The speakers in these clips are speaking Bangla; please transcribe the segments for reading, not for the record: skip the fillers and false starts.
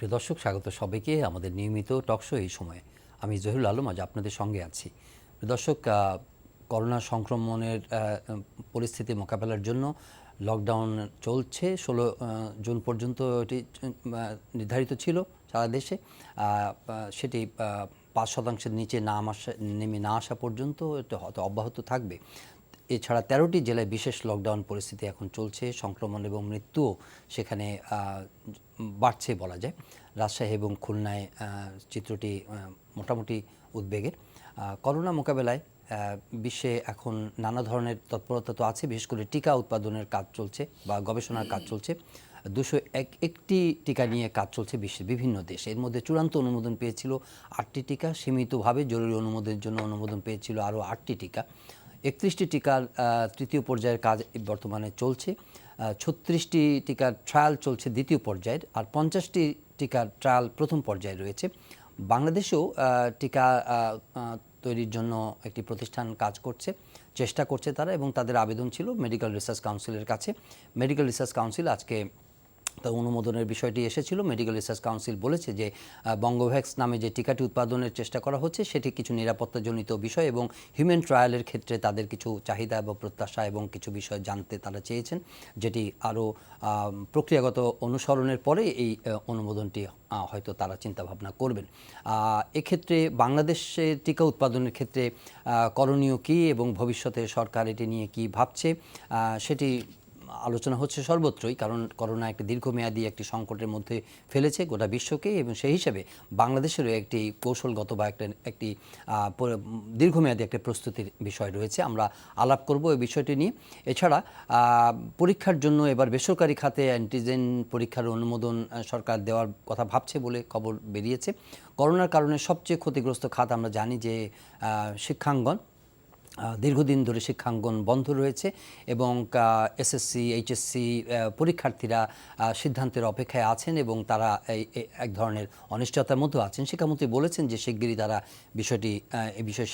প্রিয় দর্শক, স্বাগত সবাইকে আমাদের নিয়মিত টকশো এই সময়ে। আমি জহিরুল আলম আজ আপনাদের সঙ্গে আছি। প্রিয় দর্শক, করোনা সংক্রমণের পরিস্থিতি মোকাবেলার জন্য লকডাউন চলছে। 16 জুন পর্যন্ত এটি নির্ধারিত ছিল সারা দেশে। সেটি 5% নিচে নেমে না আসা পর্যন্ত এটা হয়তো অব্যাহত থাকবে। এছাড়া 13টি জেলায় বিশেষ লকডাউন পরিস্থিতি এখন চলছে। সংক্রমণ এবং মৃত্যুও সেখানে বাড়ছে বলা যায়। রাজশাহী এবং খুলনায় চিত্রটি মোটামুটি উদ্বেগের। করোনা মোকাবেলায় বিশ্বে এখন নানা ধরনের তৎপরতা তো আছে, বিশেষ করে টিকা উৎপাদনের কাজ চলছে বা গবেষণার কাজ চলছে। 201টি টিকা নিয়ে কাজ চলছে বিশ্বের বিভিন্ন দেশে। এর মধ্যে চূড়ান্ত অনুমোদন পেয়েছিল 8টি টিকা, সীমিতভাবে জরুরি অনুমোদনের জন্য অনুমোদন পেয়েছিল আরও 8টি টিকা। 31টি টিকার তৃতীয় পর্যায়ের কাজ বর্তমানে চলছে। 36টি টিকার ট্রায়াল চলছে দ্বিতীয় পর্যায়ের, আর 50টি টিকার ট্রায়াল প্রথম পর্যায়ে রয়েছে। বাংলাদেশেও টিকা তৈরির জন্য একটি প্রতিষ্ঠান কাজ করছে, চেষ্টা করছে তারা, এবং তাদের আবেদন ছিল মেডিকেল রিসার্চ কাউন্সিলের কাছে। মেডিকেল রিসার্চ কাউন্সিল আজকে তার অনুমোদনের বিষয়টি এসেছিল। মেডিকেল রিসার্চ কাউন্সিল বলেছে যে বঙ্গোভ্যাক্স নামে যে টিকাটি উৎপাদনের চেষ্টা করা হচ্ছে সেটি কিছু নিরাপত্তাজনিত বিষয় এবং হিউম্যান ট্রায়ালের ক্ষেত্রে তাদের কিছু চাহিদা বা প্রত্যাশা এবং কিছু বিষয় জানতে তারা চেয়েছেন, যেটি আরও প্রক্রিয়াগত অনুসরণের পরে এই অনুমোদনটি হয়তো তারা চিন্তাভাবনা করবেন। এক্ষেত্রে বাংলাদেশের টিকা উৎপাদনের ক্ষেত্রে করণীয় কী এবং ভবিষ্যতে সরকার এটি নিয়ে কী ভাবছে সেটি আলোচনা হচ্ছে সর্বত্রই, কারণ করোনা একটি দীর্ঘমেয়াদী একটি সংকটের মধ্যে ফেলেছে গোটা বিশ্বকে, এবং সেই হিসাবে বাংলাদেশেরও একটি কৌশলগত বা একটি দীর্ঘমেয়াদী একটা প্রস্তুতির বিষয় রয়েছে। আমরা আলাপ করব এই বিষয়টি নিয়ে। এছাড়া পরীক্ষার জন্য এবার বেসরকারি খাতে অ্যান্টিজেন পরীক্ষার অনুমোদন সরকার দেওয়ার কথা ভাবছে বলে খবর বেরিয়েছে। করোনার কারণে সবচেয়ে ক্ষতিগ্রস্ত খাত আমরা জানি যে শিক্ষাঙ্গন। দীর্ঘদিন ধরে শিক্ষাঙ্গন বন্ধ রয়েছে এবং এসএসসি এইচএসসি পরীক্ষার্থীরা সিদ্ধান্তের অপেক্ষায় আছেন এবং তারা এক ধরনের অনিশ্চয়তার মধ্যে আছেন। শিক্ষামন্ত্রী বলেছেন যে শিগগিরই তারা এই বিষয়ে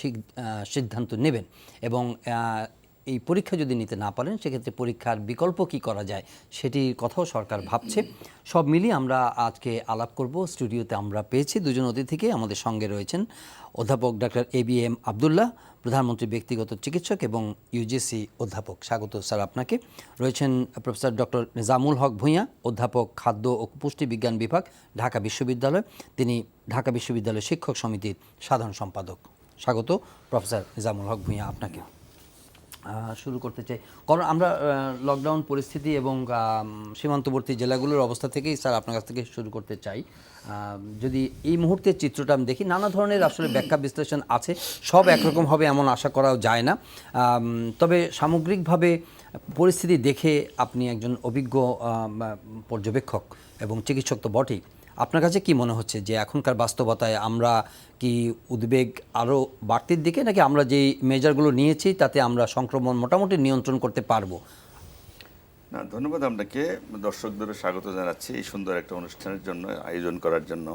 সিদ্ধান্ত নেবেন এবং এই পরীক্ষা যদি নিতে না পারেন সেক্ষেত্রে পরীক্ষার বিকল্প কি করা যায় সেটির কথাও সরকার ভাবছে। সব মিলিয়ে আমরা আজকে আলাপ করব। স্টুডিওতে আমরা পেয়েছি দুজন অতিথিকে। আমাদের সঙ্গে রয়েছেন অধ্যাপক ডক্টর ABM আবদুল্লাহ, প্রধানমন্ত্রীর ব্যক্তিগত চিকিৎসক এবং ইউজিসি অধ্যাপক। স্বাগত স্যার আপনাকে। রয়েছেন প্রফেসর ডক্টর নিজামুল হক ভূঁইয়া, অধ্যাপক খাদ্য ও পুষ্টি বিজ্ঞান বিভাগ, ঢাকা বিশ্ববিদ্যালয়। তিনি ঢাকা বিশ্ববিদ্যালয় শিক্ষক সমিতির সাধারণ সম্পাদক। স্বাগত প্রফেসর নিজামুল হক ভূঁইয়া আপনাকে। শুরু করতে চাই, কারণ আমরা লকডাউন পরিস্থিতি এবং সীমান্তবর্তী জেলাগুলোর অবস্থা থেকেই স্যার আপনার কাছ থেকে শুরু করতে চাই। যদি এই মুহূর্তের চিত্রটা আমি দেখি, নানা ধরনের আসলে ব্যাখ্যা বিশ্লেষণ আছে, সব একরকম হবে এমন আশা করাও যায় না। তবে সামগ্রিকভাবে পরিস্থিতি দেখে আপনি একজন অভিজ্ঞ পর্যবেক্ষক এবং চিকিৎসক তো বটেই, আপনার কাছে কি মনে হচ্ছে যে এখনকার বাস্তবতায় আমরা কি উদ্বেগ আরও বাড়তির দিকে, নাকি আমরা যেই মেজারগুলো নিয়েছি তাতে আমরা সংক্রমণ মোটামুটি নিয়ন্ত্রণ করতে পারবো? না, ধন্যবাদ আপনাকে। দর্শকদের স্বাগত জানাচ্ছি এই সুন্দর একটা অনুষ্ঠানের জন্য, আয়োজন করার জন্য।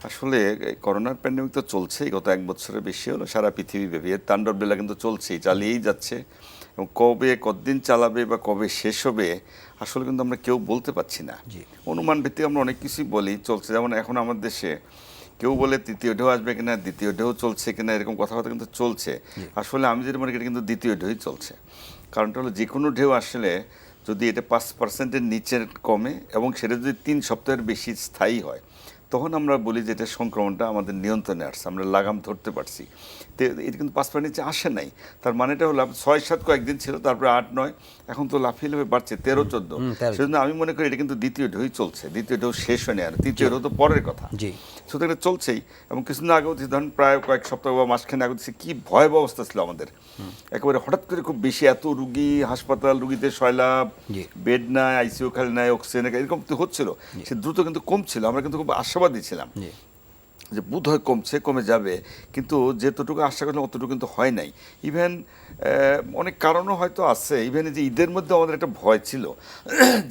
আসলে করোনার প্যান্ডেমিক তো চলছেই, গত 1 বছরের বেশি হলো সারা পৃথিবীব্যাপী। এর তাণ্ডব লীলা কিন্তু চলছেই, চালিয়েই যাচ্ছে, এবং কবে কতদিন চালাবে বা কবে শেষ হবে আসলে কিন্তু আমরা কেউ বলতে পারছি না। অনুমান ভিত্তিক আমরা অনেক কিছুই বলি, চলছে। যেমন এখন আমাদের দেশে কেউ বলে তৃতীয় ঢেউ আসবে কিনা, দ্বিতীয় ঢেউ চলছে কিনা, এরকম কথাবার্তা কিন্তু চলছে। আসলে আমি যেটা মনে করি কিন্তু দ্বিতীয় ঢেউই চলছে। কারণটা হলো যে কোনো ঢেউ আসলে যদি এটা 5%-এর নিচে কমে এবং সেটা যদি 3 সপ্তাহের বেশি স্থায়ী হয়, তখন আমরা বলি যে এটা সংক্রমণটা আমাদের নিয়ন্ত্রণে আসছে, আমরা লাগাম ধরতে পারছি। তো এটা কিন্তু 5% নিচে আসে নাই। তার মানেটা হলো 6-7 কয়েকদিন ছিল, তারপরে 8-9, এখন তো লাফিয়ে লাফিয়ে বাড়ছে 13-14। সেজন্য আমি মনে করি এটা কিন্তু দ্বিতীয় ঢেউই চলছে, দ্বিতীয় ঢেউ শেষ হয়নি, আর তৃতীয় ঢেউ তো পরের কথা। সুতরাং এটা চলছেই। এবং কিছুদিন আগেও ধরেন প্রায় কয়েক সপ্তাহ বা মাসখানে আগে কি ভয়াবহ অবস্থা ছিল আমাদের। একেবারে হঠাৎ করে খুব বেশি এত রুগী, হাসপাতাল, রুগীদের সয়লাভ, বেড নাই, আইসিইউ খালি নাই, অক্সিজেন, এরকম তো হচ্ছিল। সে দ্রুত কিন্তু কমছিল, আমরা কিন্তু খুব আশাবাদী ছিলাম যে বোধ হয় কমে যাবে, কিন্তু যেতটুকু আশা করলাম অতটুকু কিন্তু হয় নাই। ইভেন অনেক কারণও হয়তো আছে। ইভেন যে ঈদের মধ্যে আমাদের একটা ভয় ছিল,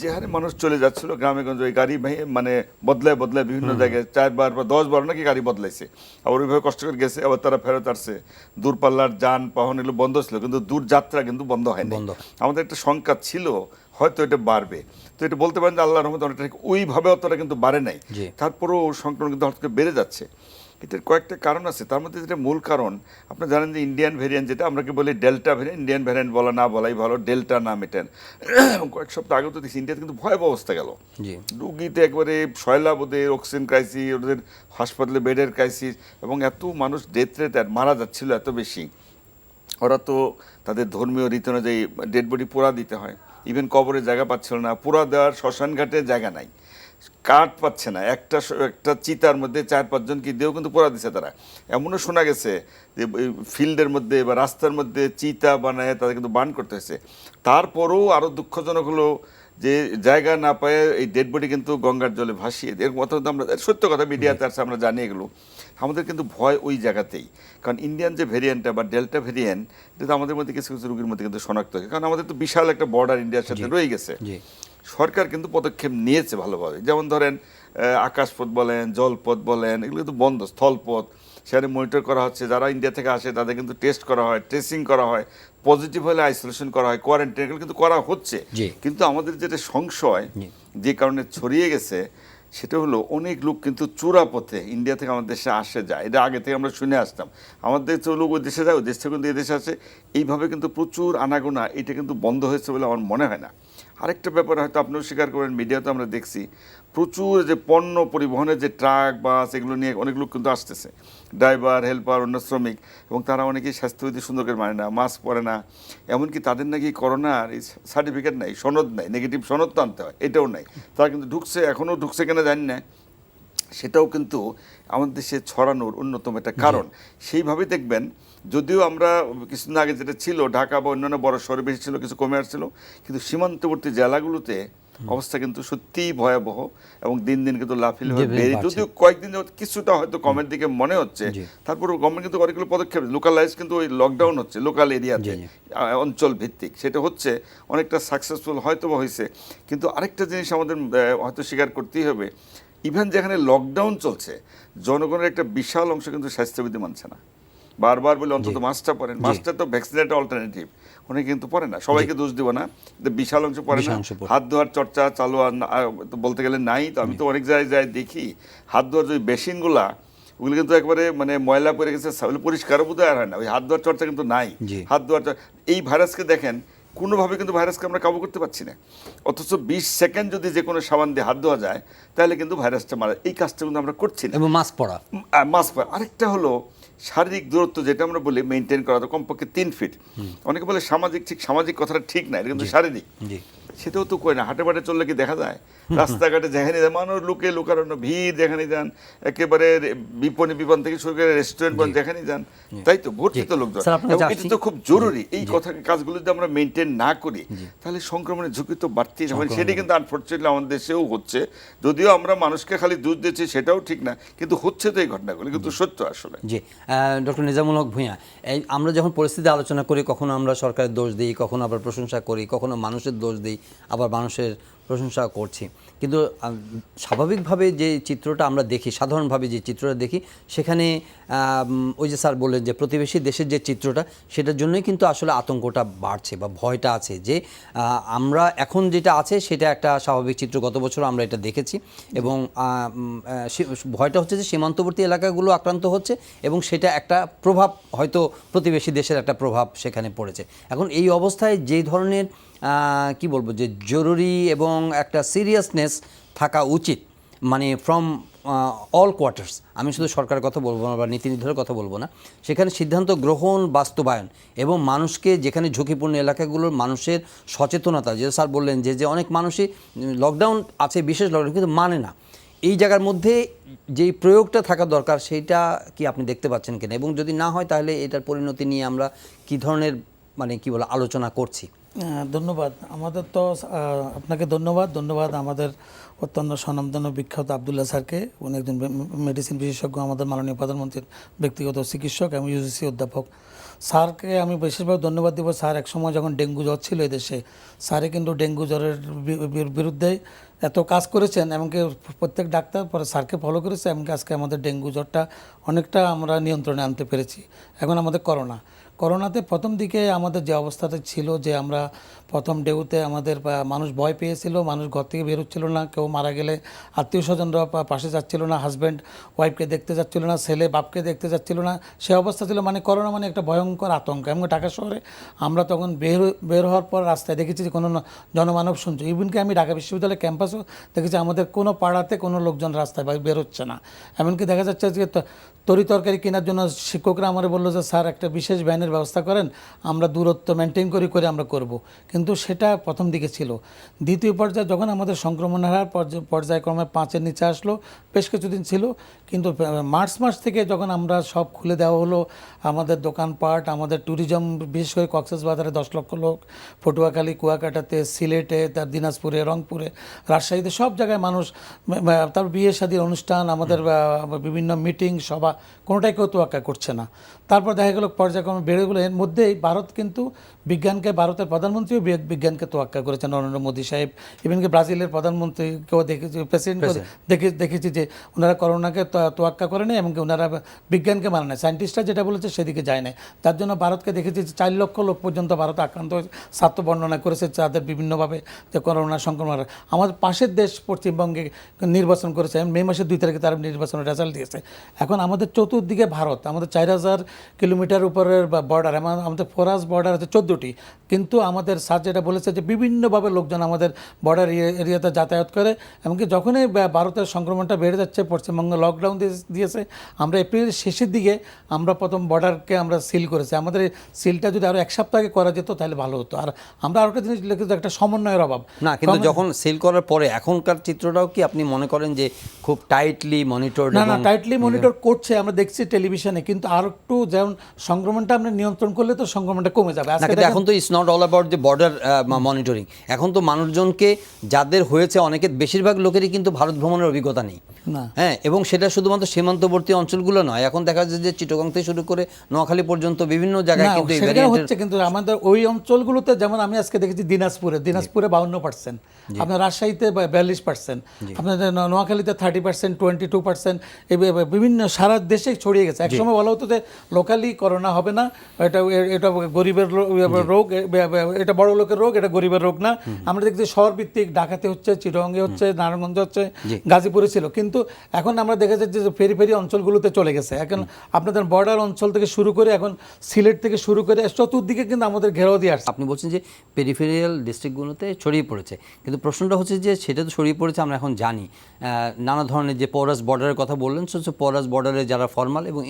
যে হারে মানুষ চলে যাচ্ছিল গ্রামে গঞ্জে, ওই গাড়ি মানে বদলায় বিভিন্ন জায়গায় 4 বার বা 10 বার নাকি গাড়ি বদলাইছে, আবার ওইভাবে কষ্ট করে গেছে, আবার তারা ফেরত আসছে। দূরপাল্লার যানবাহন এগুলো বন্ধ ছিল, কিন্তু দূর যাত্রা কিন্তু বন্ধ হয়নি। আমাদের একটা শঙ্কা ছিল হয়তো এটা বাড়বে। তো এটা বলতে পারেন যে আল্লাহর রহমতে অনেকটা ওইভাবে অতটা কিন্তু বাড়ে নাই, জি। তারপরেও সংক্রমণ কিন্তু হঠাৎ করে বেড়ে যাচ্ছে। এটার কয়েকটা কারণ আছে, তার মধ্যে যেটা মূল কারণ আপনারা জানেন যে ইন্ডিয়ান ভ্যারিয়েন্ট, যেটা আমরা কি বলি ডেল্টা ভ্যারিয়েন্ট, ইন্ডিয়ান ভ্যারিয়েন্ট বলা না বলাই ভালো, ডেল্টা নাম এটার। কয়েক সপ্তাহ আগে তো দেখছি ইন্ডিয়াতে কিন্তু ভয়াবহ অবস্থা গেল, জি রুগীতে একবারে শয়লাভ, ওদের অক্সিজেন ক্রাইসিস, ওদের হাসপাতালে বেডের ক্রাইসিস, এবং এত মানুষ ডেথ রেট মারা যাচ্ছিল এত বেশি। ওরা তো তাদের ধর্মীয় রীতি অনুযায়ী ডেড বডি পোড়া দিতে হয়, ইভেন কবরের জায়গা পাচ্ছিল না, পোড়া দেওয়ার শ্মশান ঘাটে জায়গা নাই, কাঠ পাচ্ছে না, একটা চিতার মধ্যে 4-5 জন কি দিয়েও কিন্তু পোড়া দিচ্ছে তারা। এমনও শোনা গেছে যে ফিল্ডের মধ্যে বা রাস্তার মধ্যে চিতা বানায় তাদের কিন্তু বার্ন করতে হয়েছে। তারপরেও আরও দুঃখজনক হলো যে জায়গা না পায় এই ডেড বডি কিন্তু গঙ্গার জলে ভাসিয়ে দেয়। এর মতো আমরা সত্য কথা মিডিয়াতে আসছে, আমরা জানি এগুলো। আমাদের কিন্তু ভয় ওই জায়গাতেই, কারণ ইন্ডিয়ান যে ভেরিয়েন্টটা বা ডেল্টা ভেরিয়েন্ট, এটা তো আমাদের মধ্যে কিছু কিছু রোগীর মধ্যে কিন্তু শনাক্ত হয়, কারণ আমাদের তো বিশাল একটা বর্ডার ইন্ডিয়ার সাথে রয়ে গেছে। জি সরকার কিন্তু পদক্ষেপ নিয়েছে ভালোভাবে, যেমন ধরেন আকাশপথ বলেন, জলপথ বলেন, এগুলো কিন্তু বন্ধ, স্থলপথ সেখানে মনিটর করা হচ্ছে। যারা ইন্ডিয়া থেকে আসে তাদের কিন্তু টেস্ট করা হয়, ট্রেসিং করা হয়, পজিটিভ হলে আইসোলেশন করা হয়, কোয়ারেন্টাইন, এগুলো কিন্তু করা হচ্ছে। জি। কিন্তু আমাদের যেটা সংশয় জি। যে কারণে ছড়িয়ে গেছে, সেটা হলো অনেক লোক কিন্তু চূড়া পথে ইন্ডিয়া থেকে আমাদের দেশে আসে যায়। এটা আগে থেকে আমরা শুনে আসতাম, আমাদের তো লোক ওই দেশে যায়, ওই দেশ থেকে কিন্তু এই দেশে আসে, এইভাবে কিন্তু প্রচুর আনাগোনা, এটা কিন্তু বন্ধ হয়েছে বলে আমার মনে হয় না। আরেকটা ব্যাপার হয়তো আপনিও স্বীকার করেন, মিডিয়াতে আমরা দেখছি প্রচুর যে পণ্য পরিবহনের যে ট্রাক বাস, এগুলো নিয়ে অনেক লোক কিন্তু আসতেছে, ড্রাইভার, হেল্পার, অন্য শ্রমিক, এবং তারা অনেকেই স্বাস্থ্যবিধি সুন্দর করে মানে না, মাস্ক পরে না, এমনকি তাদের নাকি করোনার এই সার্টিফিকেট নাই, সনদ নাই, নেগেটিভ সনদ তো আনতে হয়, এটাও নাই। তারা কিন্তু ঢুকছে, এখনও ঢুকছে কিনা জানি না, সেটাও কিন্তু আমাদের দেশে ছড়ানোর অন্যতম একটা কারণ। সেইভাবে দেখবেন, যদিও আমরা কিছুদিন আগে যেটা ছিল ঢাকা বা অন্যান্য বড় শহরে বেশি ছিল, কিছু কমে আসছিল, কিন্তু সীমান্তবর্তী জেলাগুলোতে অবস্থা কিন্তু সত্যিই ভয়াবহ, এবং দিন দিন কিন্তু লাফিয়ে বেড়ে, যদিও কয়েকদিন কিছুটা হয়তো কমের দিকে মনে হচ্ছে, তারপরে গভর্নমেন্ট কিন্তু অনেকগুলো পদক্ষেপ, লোকালাইজ কিন্তু ওই লকডাউন হচ্ছে লোকাল এরিয়াতে, অঞ্চল ভিত্তিক, সেটা হচ্ছে অনেকটা সাকসেসফুল হয়তো বা হয়েছে। কিন্তু আরেকটা জিনিস আমাদের হয়তো স্বীকার করতেই হবে, ইভেন যেখানে লকডাউন চলছে, জনগণের একটা বিশাল অংশ কিন্তু স্বাস্থ্যবিধি মানছে না, বারবার বলে অন্তত মাস্কটা পরেন, মাস্কটা তো ভ্যাকসিনেটের অল্টারনেটিভ, অনেকে কিন্তু পড়ে না, সবাইকে দোষ দিব না, বিশাল অংশ পড়ে না। হাত ধোয়ার চর্চা চালু তো বলতে গেলে নাই। তো আমি তো অনেক জায়গায় দেখি হাত ধোয়ার যে বেসিনগুলা, ওগুলো কিন্তু একবারে মানে ময়লা পড়ে গেছে, পরিষ্কারও বোধ হয় না, ওই হাত ধোয়ার চর্চা কিন্তু নাই। হাত ধোয়ার এই ভাইরাসকে দেখেন, কোনোভাবে কিন্তু ভাইরাসকে আমরা কাবু করতে পারছি না, অথচ 20 সেকেন্ড যদি যে কোনো সাবান দিয়ে হাত ধোয়া যায়, তাহলে কিন্তু ভাইরাসটা মারা, এই কাজটা কিন্তু আমরা করছি না। এবং মাস্ক পরা, আরেকটা হলো শারীরিক দূরত্ব, যেটা আমরা বলি মেনটেন করা, তো কমপক্ষে 3 ফিট। অনেকে বলে সামাজিক, ঠিক সামাজিক কথাটা ঠিক না, এটা কিন্তু শারীরিক, সেটাও তো করে না। হাটে বাটে চললে কি দেখা যায়, রাস্তাঘাটে যেখানে যান মানুষ লুকে লুকানো ভিড়, যেখানে যান একেবারে বিপণী বিপণ থেকে শুরু করে রেস্টুরেন্ট বন্ধ, যেখানে যান, তাই তো ভর্তি তো লোকজন। এটা তো খুব জরুরি, এই কথা কাজগুলো যদি আমরা মেনটেন না করি, তাহলে সংক্রমণের ঝুঁকি তো বাড়তেই হবে। সেটি কিন্তু আনফর্চুনেটলি আমাদের দেশেও হচ্ছে, যদিও আমরা মানুষকে খালি দোষ দিচ্ছি সেটাও ঠিক না, কিন্তু হচ্ছে তো এই ঘটনাগুলো কিন্তু সত্য আসলে। জি, ডক্টর নিজামুল হক ভূঁইয়া, এই আমরা যখন পরিস্থিতি আলোচনা করি, কখনো আমরা সরকারের দোষ দিই, কখনো আবার প্রশংসা করি, কখনো মানুষের দোষ দিই, আবার মানুষের প্রশংসা করছি, কিন্তু স্বাভাবিকভাবে যে চিত্রটা আমরা দেখি, সাধারণভাবে যে চিত্রটা দেখি, সেখানে ওই যে স্যার বললেন যে প্রতিবেশী দেশের যে চিত্রটা, সেটার জন্যই কিন্তু আসলে আতঙ্কটা বাড়ছে বা ভয়টা আছে, যে আমরা এখন যেটা আছে সেটা একটা স্বাভাবিক চিত্র, গত বছর আমরা এটা দেখেছি, এবং ভয়টা হচ্ছে যে সীমান্তবর্তী এলাকাগুলো আক্রান্ত হচ্ছে, এবং সেটা একটা প্রভাব, হয়তো প্রতিবেশী দেশের একটা প্রভাব সেখানে পড়েছে। এখন এই অবস্থায় যেই ধরনের কি বলবো, যে জরুরি এবং একটা সিরিয়াসনেস থাকা উচিত, মানে ফ্রম অল কোয়ার্টার্স, আমি শুধু সরকারের কথা বলবো না বা নীতি নির্ধারণের কথা বলবো না, সেখানে সিদ্ধান্ত গ্রহণ, বাস্তবায়ন, এবং মানুষকে যেখানে ঝুঁকিপূর্ণ এলাকাগুলোর মানুষের সচেতনতা, যে স্যার বললেন যে অনেক মানুষই লকডাউন আছে, বিশেষ লকডাউন কিন্তু মানে না, এই জায়গার মধ্যে যেই প্রয়োগটা থাকা দরকার, সেইটা কি আপনি দেখতে পাচ্ছেন কিনা, এবং যদি না হয় তাহলে এটার পরিণতি নিয়ে আমরা কি ধরনের মানে কি বলে আলোচনা করছি? ধন্যবাদ। আমাদের তো আপনাকে ধন্যবাদ আমাদের অত্যন্ত স্বনামধন্য বিখ্যাত আবদুল্লাহ স্যারকে। উনি একজন মেডিসিন বিশেষজ্ঞ, আমাদের মাননীয় প্রধানমন্ত্রীর ব্যক্তিগত চিকিৎসক এবং ইউজিসি অধ্যাপক। স্যারকে আমি বিশেষভাবে ধন্যবাদ দেবো। স্যার একসময় যখন ডেঙ্গু জ্বর ছিল এদেশে, স্যারে কিন্তু ডেঙ্গু জ্বরের বিরুদ্ধে এত কাজ করেছেন, এমনকি প্রত্যেক ডাক্তার পরে স্যারকে ফলো করেছে, এমনকি আজকে আমাদের ডেঙ্গু জ্বরটা অনেকটা আমরা নিয়ন্ত্রণে আনতে পেরেছি। এখন আমাদের করোনাতে প্রথম দিকে আমাদের যে অবস্থাটা ছিল, যে আমরা প্রথম ঢেউতে আমাদের মানুষ ভয় পেয়েছিল, মানুষ ঘর থেকে বেরোচ্ছিল না, কেউ মারা গেলে আত্মীয় স্বজনরা পাশে যাচ্ছিল না, হাজব্যান্ড ওয়াইফকে দেখতে যাচ্ছিল না, ছেলে বাপকে দেখতে যাচ্ছিল না, সে অবস্থা ছিল। মানে করোনা মানে একটা ভয়ঙ্কর আতঙ্ক। এবং ঢাকা শহরে আমরা তখন বের হওয়ার পর রাস্তায় দেখেছি যে কোনো জনমানব শুনছে। ইভেনকি আমি ঢাকা বিশ্ববিদ্যালয়ের ক্যাম্পাসও দেখেছি আমাদের কোনো পাড়াতে কোনো লোকজন রাস্তায় বেরোচ্ছে না। এমনকি দেখা যাচ্ছে যে তরি তরকারি কেনার জন্য শিক্ষকরা আমার বললো যে স্যার একটা বিশেষ ভ্যানের ব্যবস্থা করেন, আমরা দূরত্ব মেনটেন করে আমরা করব। কিন্তু সেটা প্রথম দিকে ছিল। দ্বিতীয় পর্যায়ে যখন আমাদের সংক্রমণের হার পর্যায়ক্রমে 5-এর নিচে আসলো, বেশ কিছুদিন ছিল। কিন্তু মার্চ মাস থেকে যখন আমরা সব খুলে দেওয়া হলো, আমাদের দোকানপাট, আমাদের ট্যুরিজম, বিশেষ করে কক্সবাজারে 10 লক্ষ লোক, পটুয়াখালী, কুয়াকাটাতে, সিলেটে, তার দিনাজপুরে, রংপুরে, রাজশাহীতে, সব জায়গায় মানুষ, তার বিয়ে শাদীর অনুষ্ঠান, আমাদের বিভিন্ন মিটিং সভা, কোনোটাই কেউ তোয়াক্কা করছে না। তারপর দেখা গেল পর্যায়ক্রমে বেড়ে গেলো। এর মধ্যেই ভারত কিন্তু বিজ্ঞানকে, ভারতের প্রধানমন্ত্রীও বিজ্ঞানকে তোয়াক্কা করেছেন, নরেন্দ্র মোদী সাহেব। ইভেনকি ব্রাজিলের প্রধানমন্ত্রীকেও দেখেছি, প্রেসিডেন্টকেও দেখেছি যে ওনারা করোনাকে তোয়াক্কা করে নেই, এমনকি ওনারা বিজ্ঞানকে মানে নেয়। সায়েন্টিস্টরা যেটা বলেছে সেদিকে যায় নাই। তার জন্য ভারতকে দেখেছি যে 4 লক্ষ লোক পর্যন্ত ভারত আক্রান্ত হয়েছে, স্বার্থ বর্ণনা করেছে তাদের বিভিন্নভাবে যে করোনা সংক্রমণ। আমাদের পাশের দেশ পশ্চিমবঙ্গে নির্বাচন করেছে, মে মাসের 2 তারিখে তারা নির্বাচনের রেজাল্ট দিয়েছে। এখন আমাদের চতুর্দিকে ভারত, আমাদের 4000 কিলোমিটার উপরের বর্ডার, আমাদের ফরাস বর্ডার আছে 14টি। কিন্তু আমাদের স্যার যেটা বলেছে যে বিভিন্নভাবে লোকজন আমাদের বর্ডার এরিয়াতে যাতায়াত করে। এমনকি যখনই ভারতের সংক্রমণটা বেড়ে যাচ্ছে, পশ্চিমবঙ্গে লকডাউন দিয়েছে। আমরা এপ্রিলের শেষের দিকে আমরা প্রথম বর্ডারকে আমরা সিল করেছি। আমাদের এই সিলটা যদি আরও 1 সপ্তাহ আগে করা যেত তাহলে ভালো হতো। আর আমরা আরও একটা জিনিস লিখেছি, একটা সমন্বয়ের অভাব না। কিন্তু যখন সিল করার পরে এখনকার চিত্রটাও কি আপনি মনে করেন যে খুব টাইটলি মনিটর? না, টাইটলি মনিটর করছে, আমরা দেখছি টেলিভিশনে। কিন্তু আর একটু যেমন সংক্রমণটা আমরা নিয়ন্ত্রণ করলে তো সংক্রমণটা কমে যাবে। এখন তো it's not all about the border monitoring. এখন তো মানুষজনকে, যাদের হয়েছে, অনেকে, বেশিরভাগ লোকেরই কিন্তু ভারত ভ্রমণের অভিজ্ঞতা নেই। হ্যাঁ, এবং সেটা শুধুমাত্র সীমান্তবর্তী অঞ্চলগুলো নয়, এখন দেখা যাচ্ছে যে চিটাগং থেকে শুরু করে নোয়াখালী পর্যন্ত বিভিন্ন জায়গায় কিন্তু হচ্ছে। কিন্তু আমাদের ওই অঞ্চলগুলোতে, যেমন আমি আজকে দেখেছি দিনাজপুরে 52%, আপনার রাজশাহীতে 42%, আপনাদের নোয়াখালীতে 30%, 22%, বিভিন্ন সারা দেশে ছড়িয়ে গেছে। একসময় বলা হতো যে লোকালি করোনা হবে না, এটা গরিবের রোগ, এটা বড় লোকের রোগ, এটা গরিবের রোগ না। আমরা দেখছি শহর ভিত্তিক, ঢাকাতে হচ্ছে, চিটাগংয়ে হচ্ছে, নারায়ণগঞ্জে হচ্ছে, গাজীপুরে ছিল। কিন্তু এখন আমরা দেখা যাচ্ছে যে ফেরি অঞ্চলগুলোতে চলে গেছে। এখন আপনাদের বর্ডার অঞ্চল থেকে শুরু করে, এখন সিলেট থেকে শুরু করে চতুর্দিকে কিন্তু আমাদের ঘেরাও দিয়ে আসছে। আপনি বলছেন যে পেরিফেরিয়াল ডিস্ট্রিক্টগুলোতে ছড়িয়ে পড়েছে, কিন্তু প্রশ্নটা হচ্ছে যে সেটা তো ছড়িয়ে পড়েছে, আমরা এখন জানি নানা ধরনের যে পরাস বর্ডারের কথা বললেন, পরাস বর্ডারে যারা ফর্মাল এবং